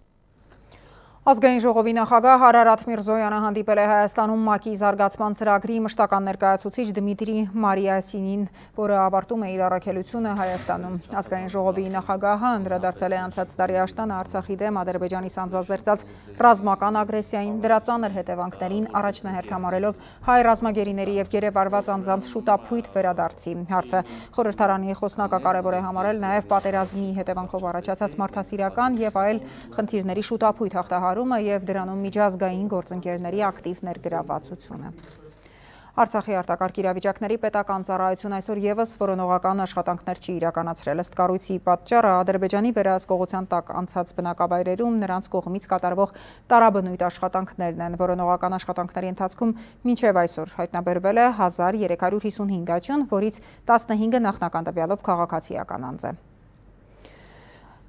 Ազգային ժողովի նախագահ Արարատ Միրզոյանը հանդիպել է Հայաստանում ՄԱԿ-ի զարգացման ծրագրի մշտական ներկայացուցիչ Դմիտրի Մարիասինին, որը ավարտում է իր առաքելությունը Հայաստանում։ Ազգային ժողովի նախագահը անդրադարձել է անցած տարի Աշտանը Արցախի դեմ Ադրբեջանի սանձազերծած ռազմական ագրեսիային, դրա ծանր հետևանքներին առաջնահերթ համարելով հայ ռազմագերիների եւ գերեվարված անձանց շուտափույթ վերադարձի հարցը։ Խորհրդարանի խոսնակը կարևոր է համարել նաեւ պատերազմի հետևանքով առաջացած մարդասիրական եւ այլ խնդիրների շուտափույթ հաղթահարումը եւ դրանում միջազգային գործընկերների ակտիվ ներգրավվածությունը։ Արցախի արտակարգ իրավիճակների պետական ծառայություն այսօր եւս որոնողական աշխատանքներ չի իրականացրել։ Ըստ կառույցի պատճառը Ադրբեջանի վերահսկողության տակ անցած բնակավայրերում նրանց կողմից կատարվող տարաբնույթ աշխատանքներն են։ Որոնողական աշխատանքների ընթացքում մինչև այսօր հայտնաբերվել է 1355 աճուն, որից 15-ը նախնական տվյալով քաղաքացիական անձ է։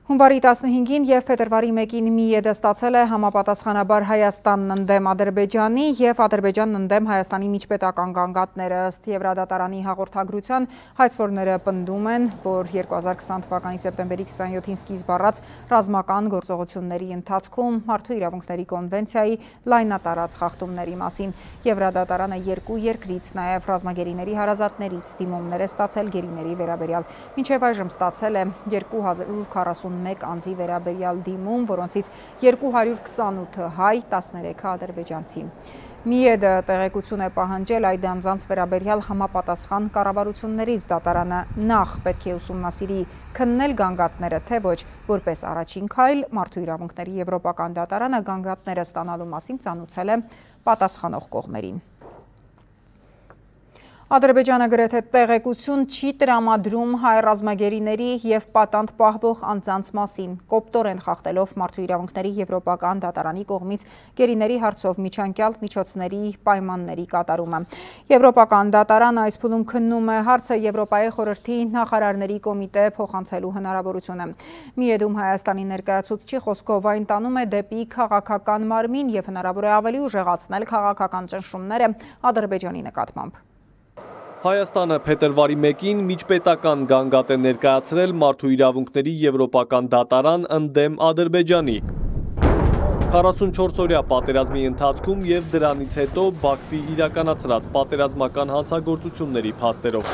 Հունվարի 15-ին և փետրվարի 1-ին ՄԻԵԴ-ը ստացել է համապատասխանաբար Հայաստանն ընդդեմ Ադրբեջանի և Ադրբեջանն ընդդեմ Հայաստանի միջպետական գանգատները։ Ըստ Եվրադատարանի հաղորդագրության հայցվորները պնդում են, որ 2020 թվականի սեպտեմբերի 27-ին սկիզբ առած ռազմական գործողությունների ընթացքում մարդու իրավունքների կոնվենցիայի լայնատարած խախտումների մասին։ Եվրադատարանը երկու երկրից, նաև ռազմագերիների հարազատներից դիմումներ է ստացել գերիների վերաբերյալ։ Մինչև այժմ ստացել է 241 անձի վերաբերյալ դիմում, որոնցից 228-ը հայ, 13-ը ադրբեջանցի։ ՄԻԵԴ-ը տեղեկություն է պահանջել այդ անձանց վերաբերյալ համապատասխան կառավարություններից։ Դատարանը նախ պետք է ուսումնասիրի քննել գանգատները, թե ոչ, որպես առաջին քայլ մարդու իրավունքների եվրոպական դատարանը գանգատները ստանալու մասին ծանուցել է պատասխանող կողմերին։ Ադրբեջանը գրեթե տեղեկություն չի տրամադրում հայ ռազմագերիների և պատանդ պահվող անձանց մասին, կոպտորեն խախտելով մարդու իրավունքների եվրոպական դատարանի կողմից գերիների հարցով միջանկյալ միջոցների պայմանների կատարումը։ Եվրոպական դատարանը այս փուլում քննում է հարցը Եվրոպայի խորհրդի նախարարների կոմիտե փոխանցելու հնարավորությունը։ ՄԻԵԴ-ում Հայաստանի ներկայացուցչի խոսքով այն տանում է դեպի քաղաքական մարմին և հնարավոր է ավելի ուժեղացնել քաղաքական ճնշումները Ադրբեջանի նկատմամբ։ Հայաստանը փետրվարի 1-ին միջպետական գանգատ է ներկայացրել մարդու իրավունքների եվրոպական դատարան ընդդեմ Ադրբեջանի։ 44-օրյա պատերազմի ընթացքում և դրանից հետո Բաքվի իրականացրած պատերազմական հանցագործությունների փաստերով։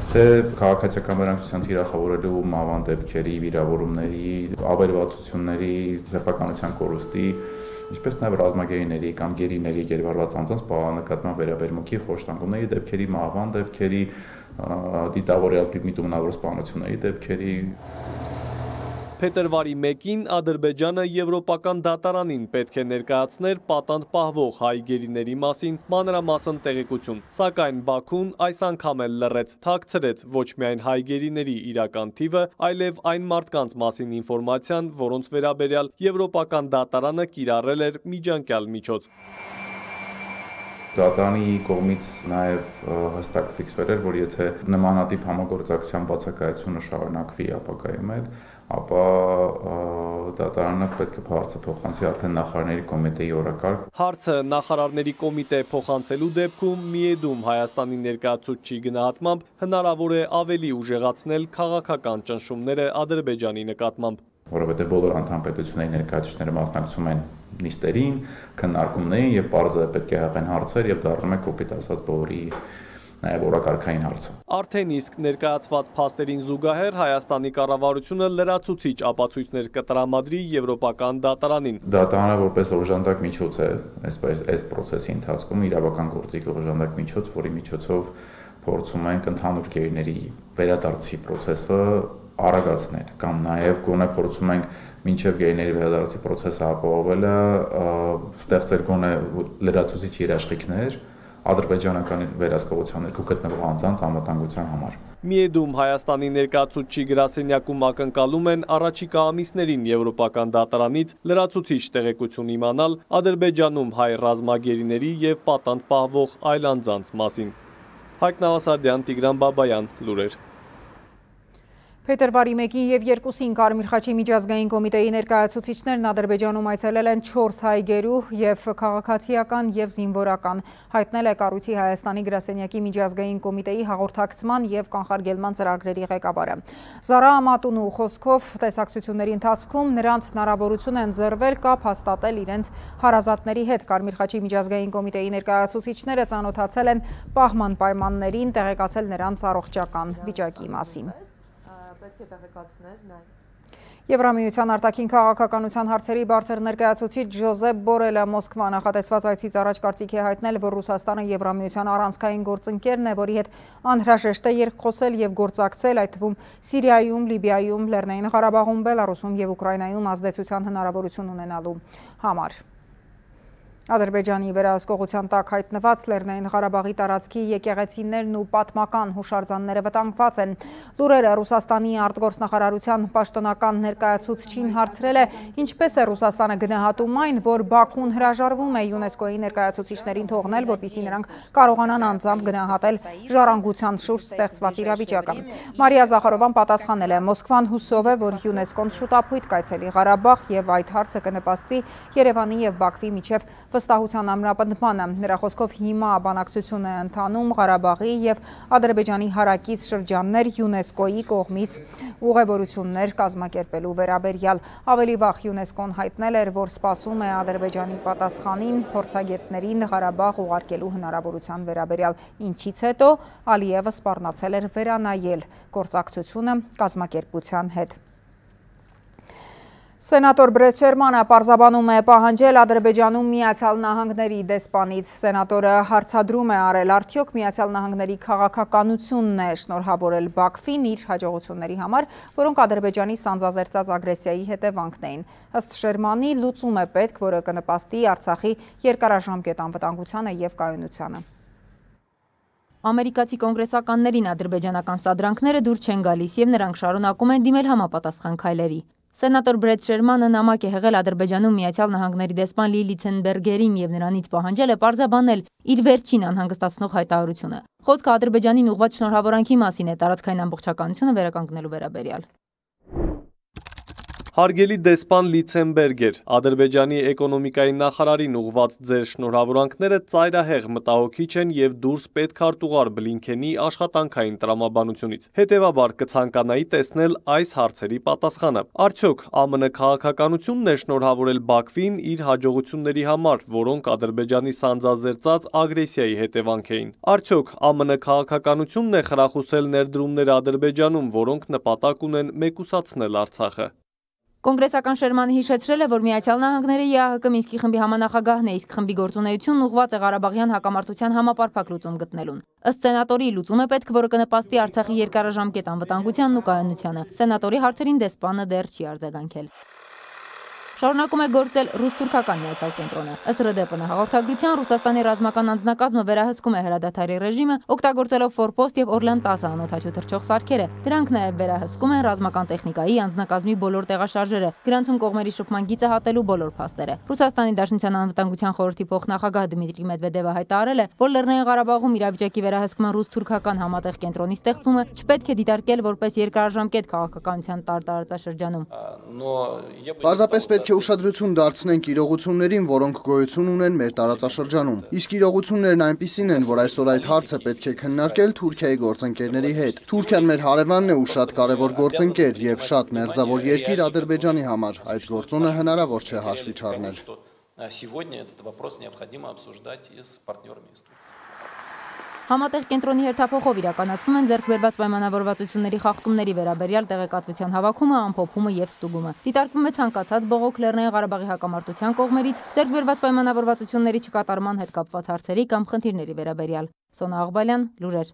Թե քաղաքացիական վերահսկողության թիրախավորելու մահվան դեպքերի, վիրավորումների, ավերվածությունների, սեփականության կորուստի, ինչպես նաև ռազմագերիների կամ գերիների գերվարված անձանց նկատմամբ վերաբերմունքի խոշտանգումների դեպքերի, մահվան դեպքերի, դիտավորյալ միտումնավոր սպանությունների դեպքերի։ Փետրվարի 1-ին Ադրբեջանը եվրոպական դատարանին պետք է ներկայացներ պատանդ պահվող հայ գերիների մասին մանրամասն տեղեկություն, սակայն Բաքուն այս անգամ էլ լռեց, թաքցրեց ոչ միայն հայ գերիների իրական թիվը, այլև այն մարդկանց մասին ինֆորմացիան, որոնց վերաբերյալ եվրոպական դատարանը կիրառել էր միջանկյալ միջոց։ Դատարանի կողմից նաև հստակ ֆիքսվել էր, որ եթե նմանատիպ համագործակցության բացակայությունը շարունակվի ապագայում էլ, ապա դատարանը պետք է հարցը փոխանցի արդեն նախարարների կոմիտեի օրակարգ։ Հարցը նախարարների կոմիտե փոխանցելու դեպքում ՄԻԵԴ-ում Հայաստանի ներկայացուցչի գնահատմամբ հնարավոր է ավելի ուժեղացնել քաղաքական ճնշումները Ադրբեջանի նկատմամբ։ Որովհետև բոլոր անդամ պետությունների ներկայացուցիչները մասնակցում են նիստերին, քննարկումներին եւ բարձր պետք է հաղեն հարցեր եւ դառնում է կոպիտ ասած բոլորի նաև օրակարգային հարցը։ Արդեն իսկ ներկայացված փաստերին զուգահեռ Հայաստանի կառավարությունը լրացուցիչ ապացույցներ կտրամադրի եվրոպական դատարանին։ Դատարանը որպես օժանդակ միջոց է այս process-ի ընթացքում իրավական գործիք օժանդակ միջոց, որի միջոցով փորձում ենք ընդհանուր գերիների վերադարձի process-ը արագացնել կամ նաև գոնե փորձում ենք մինչև գեյների վերադարձի process-ը ապահովելը ստեղծել գոնե լրացուցիչ երաշխիքներ ադրբեջանական վերահսկողության ներքո գտնվող անձանց անվտանգության համար։ Միեդում Հայաստանի ներկայացուցչի գրասենյակում ակնկալում են առաջիկա ամիսներին եվրոպական դատարանից լրացուցիչ տեղեկություն իմանալ Ադրբեջանում հայ ռազմագերիների և պատանդ պահվող այլ անձանց մասին։ Հայկ Նավասարդյան, Տիգրան Բաբայան, լուրեր։ Փետրվարի 1-ին և 2-ին Կարմիր խաչի միջազգային կոմիտեի ներկայացուցիչներն Ադրբեջանում այցելել են 4 հայ գերուհ և քաղաքացիական և զինվորական, հայտնել է կառույցի Հայաստանի գրասենյակի միջազգային կոմիտեի հաղորդակցման և կանխարգելման ծրագրերի ղեկավարը։ Զարա Ամատունու խոսքով տեսակցությունների ընթացքում նրանց հնարավորություն են ընձեռվել կապ հաստատել իրենց հարազատների հետ։ Կարմիր խաչի միջազգային կոմիտեի ներկայացուցիչները ծանոթացել են պահման պայմաններին, տեղեկացել նրանց առողջական վիճակի մասին։ Եվրամիության արտաքին քաղաքականության հարցերի բարձր ներկայացուցիչ Ջոզեփ Բորելը Մոսկվա նախատեսված այցից առաջ կարծիք է հայտնել, որ Ռուսաստանը Եվրամիության առանցքային գործընկերն է, որի հետ անհրաժեշտ է երկխոսել և գործակցել, այդ թվում Սիրիայում, Լիբիայում, Լեռնային Ղարաբաղում, Բելարուսում և Ուկրաինայում ազդեցության հնարավորություն ունենալու համար։ Ադրբեջանի վերահսկողության տակ հայտնված Լեռնային Ղարաբաղի տարածքի եկեղեցիներն ու պատմական հուշարձանները վտանգված են։ Լուրերը Ռուսաստանի արտգործնախարարության պաշտոնական ներկայացուցչին հարցրել է, ինչպես է Ռուսաստանը գնահատում այն, որ Բաքուն հրաժարվում է ՅՈՒՆԵՍԿՕ-ի ներկայացուցիչներին թողնել, որպեսզի նրանք կարողանան անձամբ գնահատել ժառանգության շուրջ ստեղծված իրավիճակը։ Մարիա Զախարովան պատասխանել է, Մոսկվան հուսով է, որ ՅՈՒՆԵՍԿՕ-ն շուտապույտ կայցելի Ղարաբաղ և այդ հարցը կնպաստի Երևանի և Բաքվի միջև վստահության ամրապնդմանը։ Նրա խոսքով հիմա բանակցություն է ընթանում Ղարաբաղի և Ադրբեջանի հարակից շրջաններ ՅՈՒՆԵՍԿՕ-ի կողմից ուղևորություններ կազմակերպելու վերաբերյալ։ Ավելի վաղ ՅՈՒՆԵՍԿՕ-ն հայտնել էր, որ սպասում է Ադրբեջանի պատասխանին փորձագետներին Ղարաբաղ ուղարկելու հնարավորության վերաբերյալ, ինչից հետո Ալիևը սպառնացել էր վերանայել գործակցությունը կազմակերպության հետ։ Սենատոր Բրետ Շերմանը պարզաբանում է պահանջել Ադրբեջանում Միացյալ Նահանգների դեսպանից։ Սենատորը հարցադրում է արել, արդյոք Միացյալ Նահանգների քաղաքականությունն է շնորհավորել Բաքվին իր հաջողությունների համար, որոնք Ադրբեջանի սանձազերծած ագրեսիայի հետևանքն էին։ Ըստ Շերմանի, լուծում է պետք, որը կնպաստի Արցախի երկարաժամկետ անվտանգությանը և կայունությանը։ Ամերիկացի կոնգրեսականներին ադրբեջանական սադրանքները դուր չեն գալիս և նրանք շարունակում են դիմել համապատասխան քայլերի։ Սենատոր Բրետ Շերմանը նամակ է հղել Ադրբեջանում Միացյալ Նահանգների դեսպան Լիլի Ցենբերգերին և նրանից պահանջել է պարզաբանել իր վերջին անհանգստացնող հայտարարությունը։ Խոսքը Ադրբեջանին ուղղված շնորհավորանքի մասին է տարածքային ամբողջականությունը վերականգնելու վերաբերյալ։ Հարգելի դեսպան Լիցենբերգեր, Ադրբեջանի էկոնոմիկայի նախարարին ուղղված ձեր շնորհավորանքները ծայրահեղ մտահոգիչ են և դուրս պետքարտուղար Բլինքենի աշխատանքային տրամաբանությունից։ Հետևաբար կցանկանայի տեսնել այս հարցերի պատասխանը։ Արդյոք ԱՄՆ քաղաքականությունն է շնորհավորել Բաքվին իր հաջողությունների համար, որոնք Ադրբեջանի սանձազերծած ագրեսիայի հետևանք էին։ Արդյոք ԱՄՆ քաղաքականությունն է խրախուսել ներդրումները Ադրբեջանում, որոնք նպատակ ունեն մեկուսացնել Արցախը։ Կոնգրեսական Շերմանը հիշեցրել է, որ Միացյալ Նահանգները ԵԱՀԿ Մինսկի խմբի համանախագահն է, իսկ խմբի գործունեությունն ուղղված է Ղարաբաղյան հակամարտության համապարփակ լուծում գտնելուն։ Ըստ սենատորի, լուծում է պետք, որը կնպաստի Արցախի երկարաժամկետ անվտանգությանն ու կայունությանը։ Սենատորի հարցերին դեսպանը դեռ չի արձագանքել։ Շարունակում է գործել ռուս-թուրքական միացյալ կենտրոնը։ Ըստ ՌԴՊՆ հաղորդագրության Ռուսաստանի ռազմական անձնակազմը վերահսկում է հրադադարի ռեժիմը, օգտագործելով Ֆորպոստ եւ Օրլան 10 անօդաչու թռչող սարքերը։ Դրանք նաեւ վերահսկում են ռազմական տեխնիկայի, անձնակազմի բոլոր տեղաշարժերը, գրանցում կողմերի շփման գիծը հատելու բոլոր փաստերը։ Ռուսաստանի Դաշնության անվտանգության խորհրդի փոխնախագահ Դմիտրի Մեդվեդևը հայտարարել է, որ Լեռնային Ղարաբաղում իրավիճակի վերահսկման ռուս-թուրքական համատեղ կենտրոնի ստեղծումը չպետք է դիտարկել որպես երկարաժամկետ քաղաքականության տարածաշրջանում։ Պարզապես պետք է ուշադրություն դարձնենք իրողություններին, որոնք գոյություն ունեն մեր տարածաշրջանում։ Իսկ իրողություններն այնպիսին են, որ այսօր այդ հարցը պետք է քննարկել Թուրքիայի գործընկերների հետ։ Թուրքիան մեր հարևանն է ու շատ կարևոր գործընկեր եւ շատ մերձավոր երկիր Ադրբեջանի համար։ Այդ գործոնը հնարավոր չէ հաշվի չառնել։ Համատեղ կենտրոնի հերթափոխով իրականացվում են ձեռք բերված պայմանավորվածությունների խախտումների վերաբերյալ տեղեկատվության հավաքումը, ամփոփումը եւ ստուգումը։ Դիտարկվում է ցանկացած բողոք Լեռնային Ղարաբաղի հակամարտության կողմերից, ձեռք բերված պայմանավորվածությունների չկատարման հետ կապված հարցերի կամ խնդիրների վերաբերյալ։ Սոնա Աղբալյան, լուրեր։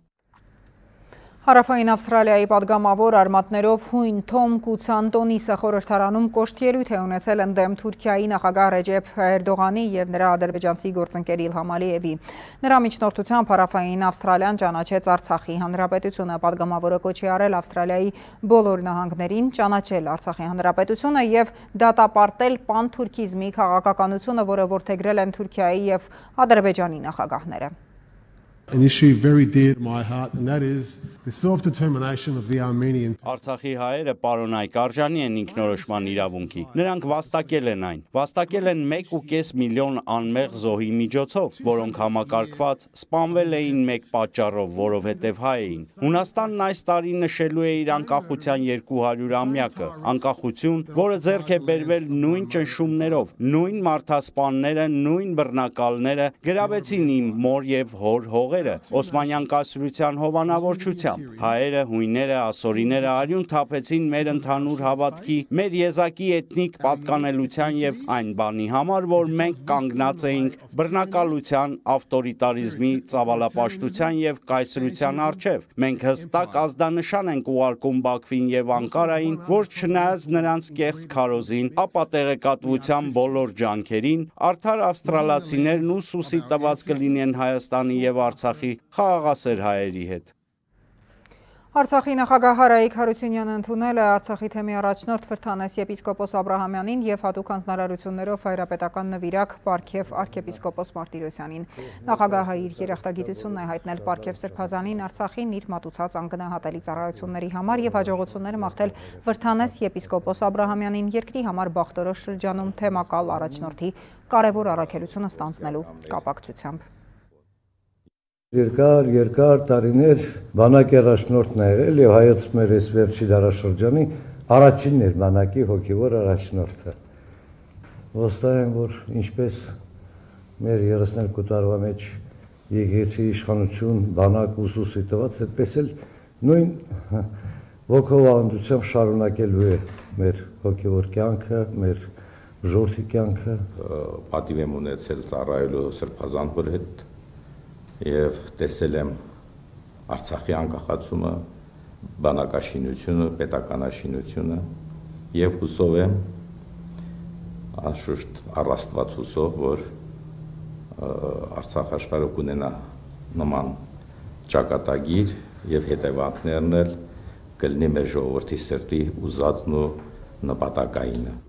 Հարավային Ավստրալիայի պատգամավոր արմատներով հույն Թոմ Կուցանտոնիսը խորհրդարանում կոշտ ելույթ է ունեցել ընդդեմ Թուրքիայի նախագահ Ռեջեփ Էրդողանի և նրա ադրբեջանցի գործընկեր Իլհամ Ալիևի։ Նրա միջնորդությամբ Հարավային Ավստրալիան ճանաչեց Արցախի հանրապետությունը։ Պատգամավորը կոչ է արել Ավստրալիայի բոլոր նահանգներին ճանաչել Արցախի հանրապետությունը և դատապարտել պանթուրքիզմի քաղաքականությունը, որը որդեգրել են Թուրքիայի և Ադրբեջանի նախագահները։ An issue very dear to my heart, and that is the self-determination of the Armenian. Արցախի հայերը պարոնայք արժանի են ինքնորոշման իրավունքի։ Նրանք վաստակել են այն։ Վաստակել են 1.5 միլիոն անմեղ զոհի միջոցով, որոնք համակարգված սպանվել էին մեկ պատճառով, որովհետև հայ էին։ Հունաստանն այս տարի նշելու է իր անկախության 200-ամյակը, անկախություն, որը ձեռք է բերվել նույն ճնշումներով, նույն մարդասպանները, նույն բռնակալները գրավեցին իմ մոր և հոր հողերը Օսմանյան կայսրության հովանավորչությամբ։ Հայերը, հույները, ասորիները արյուն թափեցին մեր ընդհանուր հավատքի, մեր եզակի էթնիկ պատկանելության և այն բանի համար, որ մենք կանգնած էինք բռնակալության, ավտորիտարիզմի, ծավալապաշտության և կայսրության առջև։ Մենք հստակ ազդանշան ենք ուղարկում Բաքվին և Անկարային, որ չնայած նրանց կեղծ քարոզին, ապա տեղեկատվության բոլոր ջանքերին, արդար ավստրալացիներն ու սուսի տված կլինեն Հայաստանի և Արցախի խաղաղասեր հայերի հետ։ Արցախի նախագահ Հարայիկ Հարությունյանը ընդունել է Արցախի թեմի առաջնորդ Վրթանես եպիսկոպոս Աբրահամյանին և հատուկ հանձնարարություններով հայրապետական նվիրակ Պարքև arczepiskopos Martirosyanին։ Նախագահը իր երախտագիտությունն է հայտնել Պարքև Սրբազանին Արցախին իր մատուցած անգնահատելի ծառայությունների համար և հաջողություններ մաղթել Վրթանես եպիսկոպոս Աբրահամյանին երկրի համար բախտորոշ շրջանում թեմակալ առաջնորդի կարևոր առաքելությունը ստանձնելու կապակցությամբ։ Երկար տարիներ բանակի առաջնորդն է եղել և հայոց մեր այս վերջի դարաշրջանի առաջինն էր բանակի հոգևոր առաջնորդը։ Վստահ եմ, որ ինչպես մեր 32 տարվա մեջ եկեղեցի իշխանություն, բանակ ուսուսի տված, այդպես էլ նույն ոգով ավանդությամբ շարունակելու է մեր հոգևոր կյանքը, մեր ժողովրդի կյանքը։ Պատիվ եմ ունեցել ծառայելու Սրբազան հետ և տեսել եմ Արցախի անկախացումը, բանակաշինությունը, պետականաշինությունը և հուսով եմ, անշուշտ առաստված հուսով, որ Արցախ աշխարհը կունենա նման ճակատագիր և հետևանքներն էլ կլինի մեր ժողովրդի սրտի ուզածն ու նպատակայինը։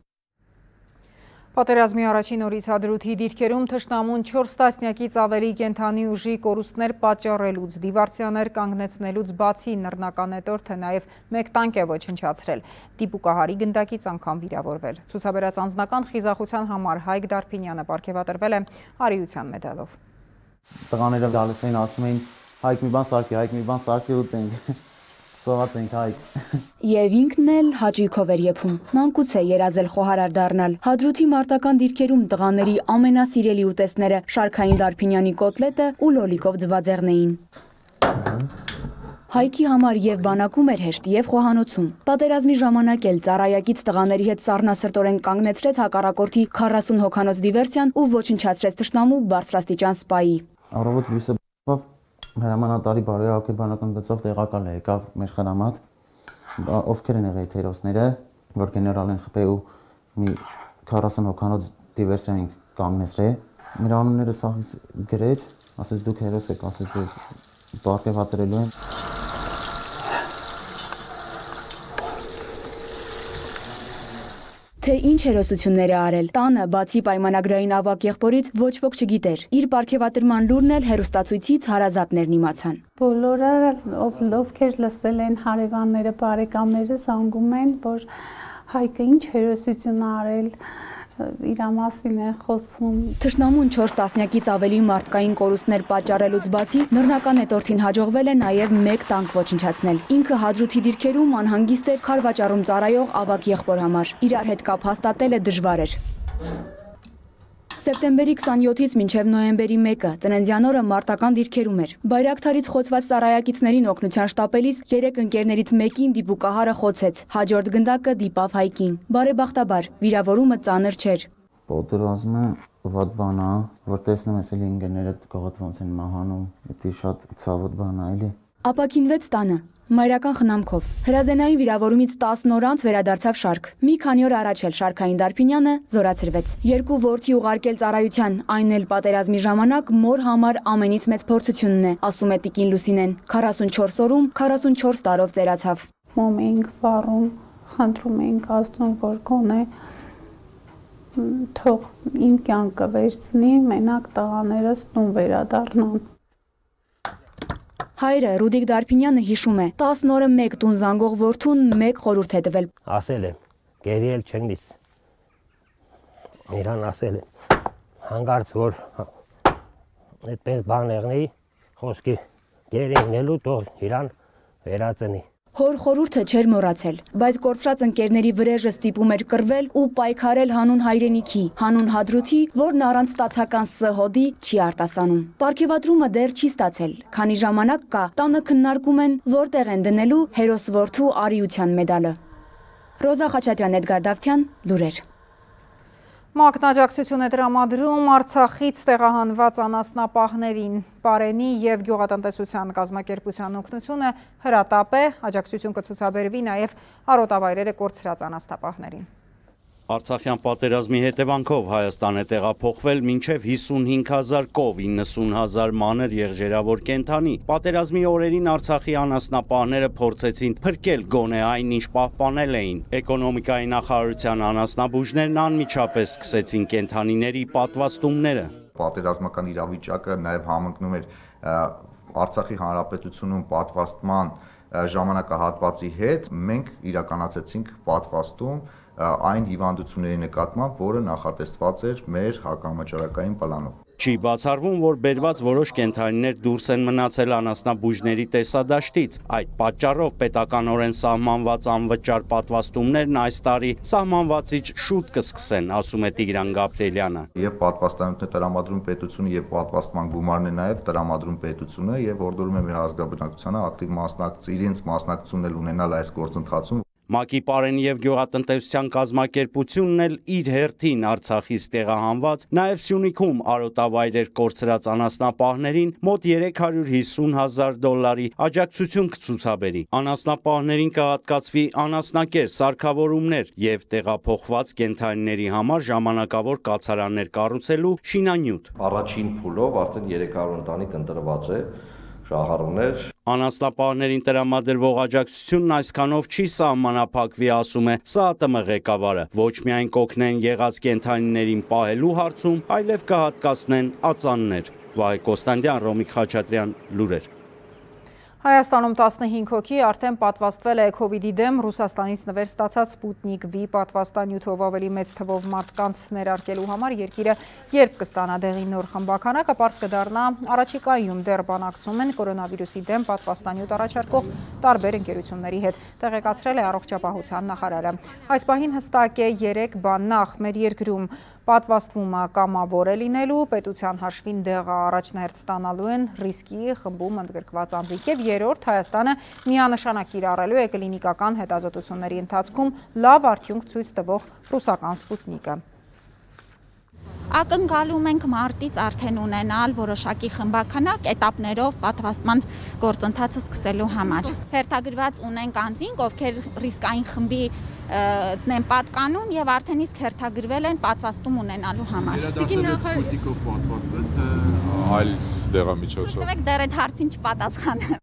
Պատերազմի առաջին օրից Հադրութի դիրքերում թշնամուն 4 տասնյակից ավելի կենդանի ուժի կորուստներ պատճառելուց, դիվերսիաներ կանգնեցնելուց բացի նռնականետորթը նաև մեկ տանկ է ոչնչացրել, դիպուկահարի գնդակից անգամ վիրավորվել։ Ցուցաբերած անձնական խիզախության համար Հայկ Դարփինյանը պարգևատրվել է արիության մեդալով։ Տղաները գալիս էին ասում էին Հայկ մի բան սարքի ուտենք։ Եվ ինքն էլ հաճույքով էր եփում, մանկուց է երազել խոհարար դառնալ։ Հադրութի մարտական դիրքերում տղաների ամենասիրելի ուտեստները Շարքային Դարփինյանի կոտլետը ու լոլիկով ձվածեղն էին։ Հայքի համար եւ բանակում էր հեշտ եւ խոհանոցում։ Պատերազմի ժամանակ էլ ծառայակից տղաների հետ սառնասրտորեն կանգնեցրեց հակառակորդի 40 հոգանոց դիվերսիան ու ոչնչացրեց թշնամու բարձրաստիճան սպայի։ Առավոտ լույսը հրամանատարի բարոյի հոգեբանական գծով տեղակալ եկավ մեր խրամատ, ովքեր են եղել թերոսները, որ գեներալ են խփել ու մի 40 հոգանոց դիվերսիա են կանգնեցրել։ Մեր անունները սաղից գրեց, ասեց դուք հերոս եք, ասեց ես պարգևատրելու եմ։ Թե ինչ հերոսություններ է արել, տանը բացի պայմանագրային ավակ եղբորից ոչ ոք չգիտեր։ Իր պարգևատրման լուրն էլ հերոստացույցից հարազատներն իմացան։ Բոլորը ովքեր լսել են հարևանները, բարեկամները զանգում են, որ Հայկը ինչ հերոսություն արել, իր մասին է խոսում։ Թշնամուն 4 տասնյակից ավելի մարդկային կորուստներ պատճառելուց բացի նռնականետորթին հաջողվել է նաև մեկ տանկ ոչնչացնել։ Ինքը Հադրութի դիրքերում անհանգիստ էր քարվաճառում ծառայող ավակ եղբոր համար։ Իրար հետ կապ հաստատելը դժվար էր։ Սեպտեմբերի 27-ից մինչև նոյեմբերի 1-ը ծննդյան օրը մարտական դիրքերում էր։ Բայրակթարից խոցված ծառայակիցներին օգնության շտապելիս 3 ընկերներից մեկին դիպուկահարը խոցեց։ Հաջորդ գնդակը դիպավ Հայկին։ Բարեբախտաբար վիրավորումը ծանր չէր։ Պատերազմը վատ բան է, որ տեսնում ես էլի ընկերները կողոտ ոնց են մահանում, դա շատ ցավոտ բան է էլի։ Ապաքինվեց տանը։ Մայրական խնամքով։ Հրազենային վիրավորումից 10 օր անց վերադարձավ շարք։ Մի քանի օր առաջ էլ Շարքային Դարփինյանը զորացրվեց։ 2 որդի ուղարկել ծառայության, այն էլ պատերազմի ժամանակ մոր համար ամենից մեծ փորձությունն է, ասում է տիկին Լուսինեն։ 44 օրում 44 տարով ծերացավ։ Մոմ էինք վառում, խնդրում էինք Աստծուն, որ գոնե թող իմ կյանքը վերցնի, մենակ տղաներս տուն վերադառնան։ Հայրը Ռուդիկ Դարփինյանը հիշում է, 10 օրը մեկ տուն զանգող որդուն մեկ խորհուրդ է տվել։ Ասել եմ, գերիել չգնիս։ Իրան ասել եմ, հանգարց որ այդպես բան եղնի, խոսքի գերինելու թող իրան վերածնի։ Հոր խորհուրդը չէր մոռացել, բայց կորցրած ընկերների վրեժը ստիպում էր կռվել ու պայքարել հանուն հայրենիքի, հանուն Հադրութի, որն առանց ստացական սհոդի չի արտասանում։ Պարգևատրումը դեռ չի ստացել, քանի ժամանակ կա, տանը քննարկում են, որտեղ են դնելու հերոս որդու արիության մեդալը։ Ռոզա Խաչատրյան, Էդգար Դավթյան, լուրեր։ ՄԱԿ-ն աջակցություն է տրամադրում Արցախից տեղահանված անասնապահներին։ Պարենի և գյուղատնտեսության կազմակերպության օգնությունը հրատապ է, աջակցություն կցուցաբերվի նաև արոտավայրերը կորցրած անասնապահներին։ Արցախյան պատերազմի հետևանքով Հայաստան է տեղափոխվել մինչև 55,000 կով, 90,000 մանր եղջերավոր կենդանի։ Պատերազմի օրերին Արցախի անասնապահները փորձեցին փրկել գոնե այն, ինչ պահպանել էին։ Էկոնոմիկայի նախարարության անասնաբուժներն անմիջապես սկսեցին կենդանիների պատվաստումները։ Պատերազմական իրավիճակը նաև համընկնում էր Արցախի հանրապետությունում պատվաստման ժամանակահատվածի հետ, մենք իրականացեցինք պատվաստում այն հիվանդությունների նկատմամբ, որը նախատեսված էր մեր հակահամաճարակային պլանով։ Չի բացառվում, որ բերված որոշ կենդանիներ դուրս են մնացել անասնաբուժների տեսադաշտից։ Այդ պատճառով պետականորեն սահմանված անվճար պատվաստումներն այս տարի սահմանվածից շուտ կսկսեն, ասում է Տիգրան Գաբրիելյանը։ Եվ պատվաստանյութն է տրամադրում պետությունը, եւ պատվաստման գումարն է նաև տրամադրում պետությունը, եւ որդորում է մեր ազգաբնակչությանը ակտիվ իրենց մասնակցությունն էլ ունենալ այս գործընթացում։ ՄԱԿ-ի Պարենի և գյուղատնտեսության կազմակերպությունն էլ իր հերթին Արցախից տեղահանված, նաև Սյունիքում արոտավայրեր կորցրած անասնապահներին մոտ $350,000 աջակցություն կցուցաբերի։ Անասնապահներին կհատկացվի անասնակեր, սարքավորումներ և տեղափոխված կենդանիների համար ժամանակավոր կացարաններ կառուցելու շինանյութ։ Առաջին փուլով արդեն 300 ընտանիք ընտրված է, շահառուներ։ Անասնապահներին տրամադրվող աջակցությունն այսքանով չի սահմանափակվի, ասում է ՍԱՏՄ ղեկավարը։ Ոչ միայն կօգնեն եղած կենդանիներին պահելու հարցում, այլև կհատկացնեն ածաններ։ Վահե Կոստանդյան, Ռոմիկ Խաչատրյան, լուրեր։ Հայաստանում 15 հոգի արդեն պատվաստվել է COVID-ի դեմ Ռուսաստանից նվեր ստացած Սպուտնիկ V պատվաստանյութով ավելի մեծ թվով մարդկանց ներարկելու համար երկիրը երբ կստանա դեղի նոր խմբաքանակը, պարզ կդառնա առաջիկայում դեռ բանակցում են կորոնավիրուսի դեմ պատվաստանյութ առաջարկող տարբեր ընկերությունների հետ, տեղեկացրել է առողջապահության նախարարը։ Այս պահին հստակ է 3 բան. Նախ մեր երկրում պատվաստվումը կամավոր է լինելու, պետության հաշվին դեղը առաջնահերթ ստանալու են ռիսկի խմբում ընդգրկված անձիկ և երրորդ Հայաստանը միանշանակ կիրառելու է կլինիկական հետազոտությունների ընթացքում լավ արդյունք ցույց տվող ռուսական Սպուտնիկը։ Ակնկալում ենք մարտից արդեն ունենալ որոշակի խմբաքանակ էտապներով պատվաստման գործընթացը սկսելու համար։ Հերթագրված ունենք անձինք, ովքեր ռիսկային խմբի են պատկանում եւ արդեն իսկ հերթագրվել են պատվաստում ունենալու համար։ Սպուտնիկով պատվաստել, թե այլ դեղամիջոցով։ Դեռ այդ հարցին չպատասխանեմ։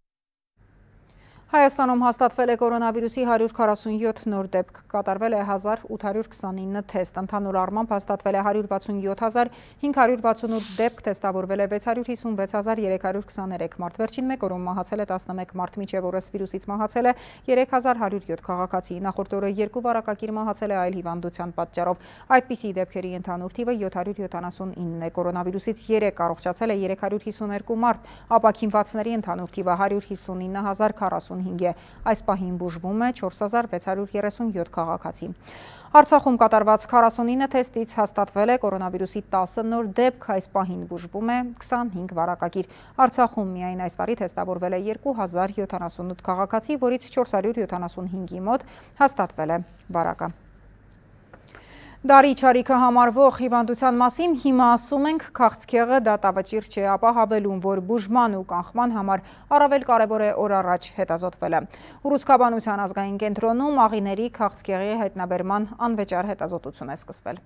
Հայաստանում հաստատվել է կորոնավիրուսի 147 նոր դեպք, կատարվել է 1829 թեստ, ընդհանուր առմամբ հաստատվել է 167,568 դեպք, թեստավորվել է 656,323 մարդ, վերջին մեկ օրում մահացել է 11 մարդ, մինչև օրս վիրուսից մահացել է 3107 քաղաքացի, նախորդ օրը 2 վարակակիր մահացել է այլ հիվանդության պատճառով, այդպիսի դեպքերի ընդհանուր թիվը 779 է, կորոնավիրուսից 3 առողջացել է 352 մարդ, ապաքինվածների ընդհանուր թիվը 159,045 է, այս պահին բուժվում է 4637 քաղաքացի։ Արցախում կատարված 49 թեստից հաստատվել է կորոնավիրուսի 10 նոր դեպք, այս պահին բուժվում է 25 վարակակիր։ Արցախում միայն այս տարի թեստավորվել է 2078 քաղաքացի, որից 475-ի մոտ հաստատվել է վարակը։ Դարի չարիքը համարվող հիվանդության մասին հիմա ասում ենք քաղցկեղը դատավճիռ չէ, ապա հավելում, որ բուժման ու կանխման համար առավել կարևոր է օր առաջ հետազոտվելը։ Ուռուցքաբանության ազգային կենտրոնում աղիների քաղցկեղի հայտնաբերման անվճար հետազոտություն է սկսվել։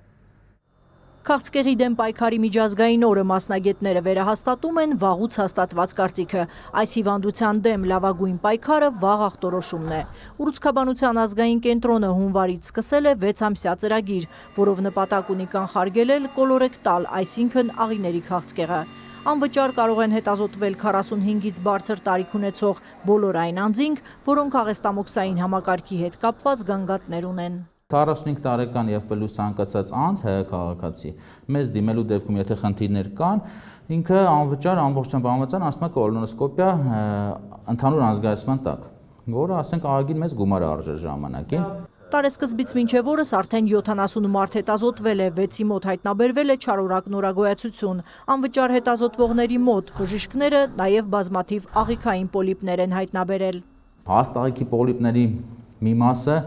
Քաղցկեղի դեմ պայքարի միջազգային օրը մասնագետները վերահաստատում են վաղուց հաստատված կարծիքը։ Այս հիվանդության դեմ լավագույն պայքարը վաղ ախտորոշումն է։ Ուռուցքաբանության ազգային կենտրոնը հունվարից սկսել է 6-ամսյա ծրագիր, որով նպատակ ունի կանխարգելել կոլորեկտալ, այսինքն աղիների քաղցկեղը։ Անվճար կարող են հետազոտվել 45-ից բարձր տարիք ունեցող բոլոր այն անձինք, որոնք աղեստամոքսային համակարգի հետ կապված գանգատներ ունեն։ 45 տարեկան եւ պլյուս ցանկացած անձ հայ-քաղաքացի մեզ դիմելու դեպքում եթե խնդիրներ կան, ինքը անվճար ամբողջությամբ անվճար ասում է կոլոնոսկոպիա ընդհանուր անզգայացման տակ, որը ասենք ահագին մեծ գումար է արժեր ժամանակին։ Տարեսկզբից մինչև օրս արդեն 70 մարդ հետազոտվել է, 6-ի մոտ հայտնաբերվել է չարորակ նորագոյացություն։ Անվճար հետազոտվողների մոտ բժիշկները նաև բազմաթիվ աղիքային պոլիպներ են հայտնաբերել։ Հաստ աղիքի պոլիպների մի մասը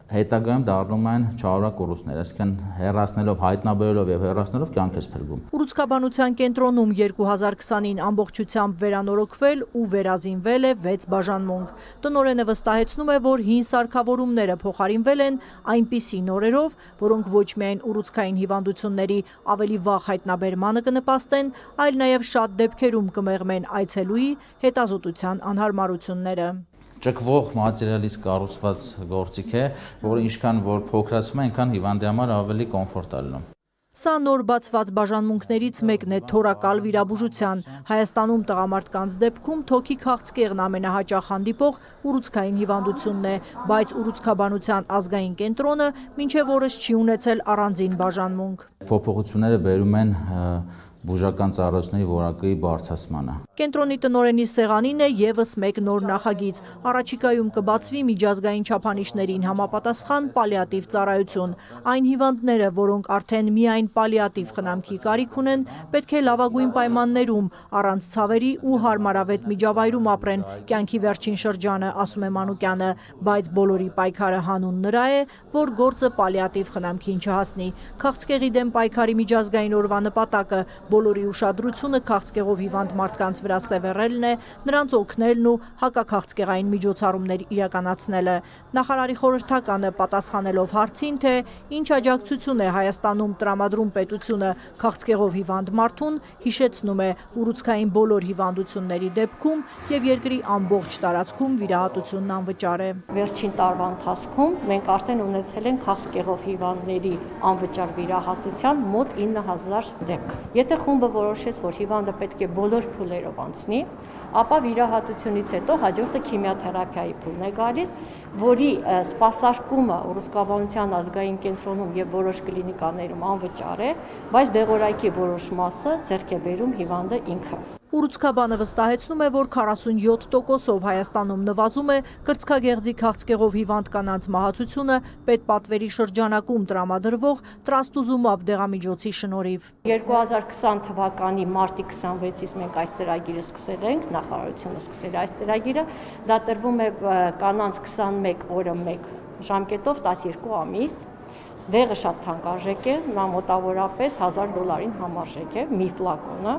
հետագայում դառնում են չարորակ ուռուցքներ, այսինքն հեռացնելով, հայտնաբերելով եւ հեռացնելով կյանք ես փրկում։ Ուռուցքաբանության կենտրոնում 2020-ին ամբողջությամբ վերանորոգվել ու վերազինվել է 6 բաժանմունք։ Տնօրենը վստահեցնում է, որ հին սարքավորումները փոխարինվել են այնպիսի նորերով, որոնք ոչ միայն ուռուցքային հիվանդությունների ավելի վաղ հայտնաբերմանը կնպաստեն, այլ նաեւ շատ դեպքերում կմեղմեն այցելուի հետազոտության անհարմարությունները։ Ճկվող մատերիալից կառուցված գործիք է, որը ինչքան որ փոքրացվում է, այնքան հիվանդի համար ավելի կոմֆորտ է լինում։ Սա նոր բացված բաժանմունքներից մեկն է թորակալ վիրաբուժության։ Հայաստանում տղամարդկանց դեպքում թոքի քաղցկեղն ամենահաճախ հանդիպող ուռուցքային հիվանդությունն է, բայց ուռուցքաբանության ազգային կենտրոնը մինչև օրս չի ունեցել առանձին բաժանմունք։ Փոփոխությունները բերում են բուժական ծառայությունների որակի բարձրացմանը։ Կենտրոնի տնօրենի սեղանին է եւս մեկ նոր նախագիծ։ Առաջիկայում կբացվի միջազգային չափանիշներին համապատասխան պալիատիվ ծառայություն։ Այն հիվանդները, որոնք արդեն միայն պալիատիվ խնամքի կարիք ունեն, պետք է լավագույն պայմաններում, առանց ցավերի ու հարմարավետ միջավայրում ապրեն կյանքի վերջին շրջանը, ասում է Մանուկյանը, բայց բոլորի պայքարը հանուն նրա է, որ գործը պալիատիվ խնամքին չհասնի։ Քաղցկեղի դեմ պայքարի միջազգային օրվա նպատակը բոլորի ուշադրությունը քաղցկեղով հիվանդ մարդկանց վրա սևեռելն է, նրանց օգնելն ու հակաքաղցկեղային միջոցառումներ իրականացնելը։ Նախարարի խորհրդականը պատասխանելով հարցին, թե ինչ աջակցություն է Հայաստանում տրամադրում պետությունը քաղցկեղով հիվանդ մարդուն, հիշեցնում է ուռուցքային բոլոր հիվանդությունների դեպքում եւ երկրի ամբողջ տարածքում վիրահատությունն անվճար է։ Վերջին տարվա ընթացքում մենք արդեն ունեցել ենք քաղցկեղով հիվանդների անվճար վիրահատության մոտ 9000 դեպք։ Եթե խումբը որոշեց, որ հիվանդը պետք է բոլոր փուլերով անցնի, ապա վիրահատությունից հետո հաջորդը քիմիոթերապիայի փուլն է գալիս, որի սպասարկումը ուռուցքաբանության ազգային կենտրոնում եւ որոշ կլինիկաներում անվճար է, բայց դեղորայքի որոշ մասը ձեռք է բերում հիվանդը ինքը։ Ուռուցքաբանը վստահեցնում է, որ 47%-ով Հայաստանում նվազում է կրծքագեղձի քաղցկեղով հիվանդ կանանց մահացությունը պետպատվերի շրջանակում տրամադրվող տրաստուզումաբ դեղամիջոցի շնորհիվ։ 2020 թվականի մարտի 26-ից մենք այս ծրագիրը սկսել ենք, նախարարությունը սկսել է այս ծրագիրը, դա տրվում է կանանց 21 օրը 1 ժամկետով 12 ամիս։ Դեղը շատ թանկարժեք է, նա մոտավորապես $1000-ին համարժեք է մի ֆլակոնը։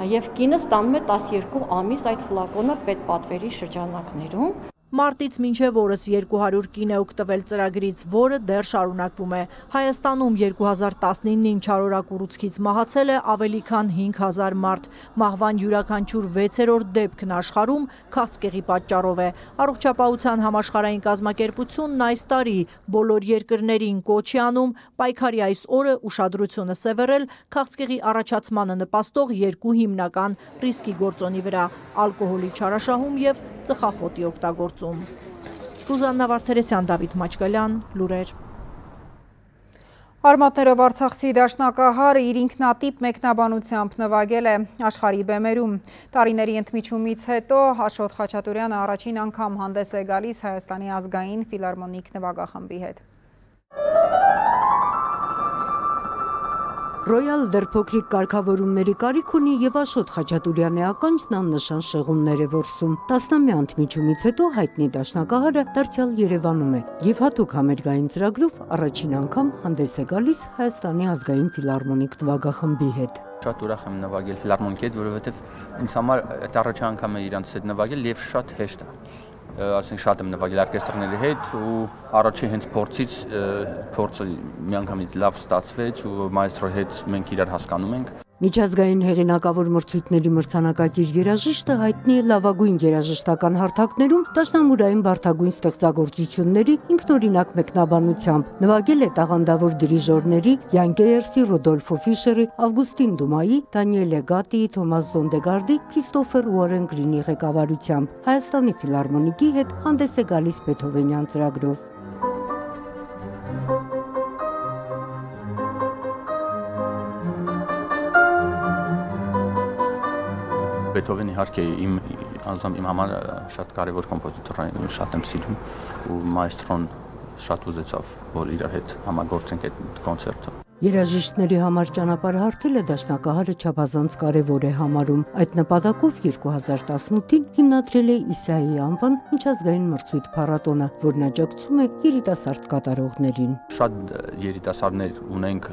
Եվ կինը ստանում է 12 ամիս այդ ֆլակոնը պետպատվերի շրջանակներում։ Մարտից մինչև օրս 200 կին է օգտվել ծրագրից, որը դեռ շարունակվում է։ Հայաստանում 2019-ին չարորակ ուռուցքից մահացել է ավելի քան 5000 մարդ։ Մահվան յուրաքանչյուր 6-րդ դեպքն աշխարհում քաղցկեղի պատճառով է։ Առողջապահության համաշխարհային կազմակերպությունն այս տարի բոլոր երկրներին կոչ է անում պայքարի այս օրը ուշադրությունը սևեռել քաղցկեղի առաջացմանը նպաստող երկու հիմնական ռիսկի գործոնի վրա՝ ալկոհոլի չարաշահում եւ ծխախոտի օգտագործում։ Ռուզաննա Վարդերեսյան, Դավիթ Մաչկալյան, լուրեր։ Արմատներով Արցախցի դաշնակահարը իր ինքնատիպ մեկնաբանությամբ նվագել է աշխարհի բեմերում։ Տարիների ընդմիջումից հետո Աշոտ Խաչատուրյանը առաջին անգամ հանդես է գալիս Հայաստանի ազգային ֆիլհարմոնիկ նվագախմբի հետ։ Ռոյալ դեռ փոքրիկ կարգավորումների կարիք ունի եւ Աշոտ Խաչատուրյանի ականջն աննշան շեղումներ է որսում։ Տասնամյա ընդմիջումից հետո հայտնի դաշնակահարը դարձյալ Երևանում է եւ հատուկ համերգային ծրագրով առաջին անգամ հանդես է գալիս Հայաստանի ազգային ֆիլհարմոնիկ նվագախմբի հետ։ Շատ ուրախ եմ նվագել ֆիլհարմոնիկի հետ, որովհետեւ ինձ համար այդ առաջին անգամ է իրանց հետ նվագել եւ շատ հեշտ է։ Այսինքն շատ եմ նվագել օրկեստրների հետ ու առաջի հենց փորձը միանգամից լավ ստացվեց ու մայստրոյի հետ մենք իրար հասկանում ենք։ Միջազգային հեղինակավոր մրցույթների մրցանակակիր երաժիշտը հայտնի է լավագույն երաժշտական հարթակներում դաշնամուրային բարդագույն ստեղծագործությունների ինքնօրինակ մեկնաբանությամբ։ Նվագել է տաղանդավոր դիրիժորների Յան Գեյերսի, Ռոդոլֆո Ֆիշերի, Ավգուստին Դումայի, Դանիելե Գատիի, Թոմաս Զոնդեգարդի, Քրիստոֆեր Ուորեն Գրինի ղեկավարությամբ։ Հայաստանի ֆիլհարմոնիկի հետ հանդես է գալիս Բեթհովենյան ծրագրով։ Բեթհովենը իհարկե իմ համար շատ կարևոր կոմպոզիտոր է, շատ եմ սիրում ու մայստրոն շատ ուզեցավ, որ իրար հետ համագործենք այդ կոնցերտը։ Երաժիշտների համար ճանապարհ հարթելը դաշնակահարը չափազանց կարևոր է համարում։ Այդ նպատակով 2018-ին հիմնադրել է Իսայի անվան միջազգային մրցույթ փառատոնը, որն աջակցում է երիտասարդ կատարողներին։ Շատ երիտասարդներ ունենք,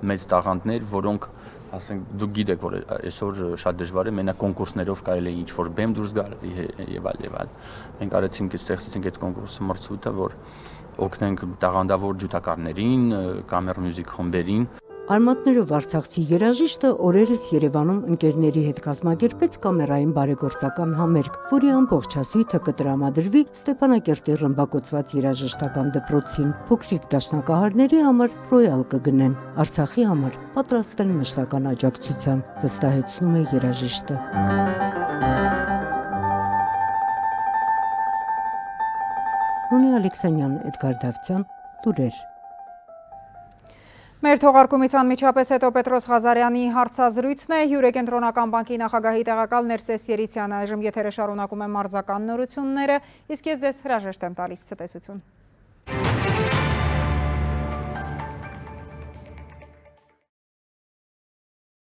մեծ տաղանդներ, որոնք ասենք դուք գիտեք, որ այսօր շատ դժվար է մենակ կոնկուրսներով կարելի է ինչ-որ բեմ դուրս գալ եւ այլ։ Մենք արեցինք, ստեղծեցինք այդ կոնկուրսը մրցույթը, որ օգնենք տաղանդավոր ջութակարներին, կամեր մյուզիկ խմբերին։ Արմատներով արցախցի երաժիշտը օրերս Երևանում ընկերների հետ կազմակերպեց կամերային բարեգործական համերգ, որի ամբողջ հասույթը կտրամադրվի Ստեփանակերտի ռմբակոծված երաժշտական դպրոցին։ Փոքրիկ դաշնակահարների համար ռոյալ կգնեն, Արցախի համար պատրաստ են մշտական աջակցության, վստահեցնում է երաժիշտը։ Նունի Ալեքսանյան, Էդգար Դավթյան, Տուրեր։ Մեր թողարկումից անմիջապես հետո Պետրոս Ղազարյանի հարցազրույցն է, Հյուրեկենտրոնական բանկի նախագահի տեղակալ Ներսես Երիցյանը այժմ եթերը շարունակում է մարզական նորությունները, իսկ ես ձեզ հրաժեշտ եմ տալիս ցտեսություն։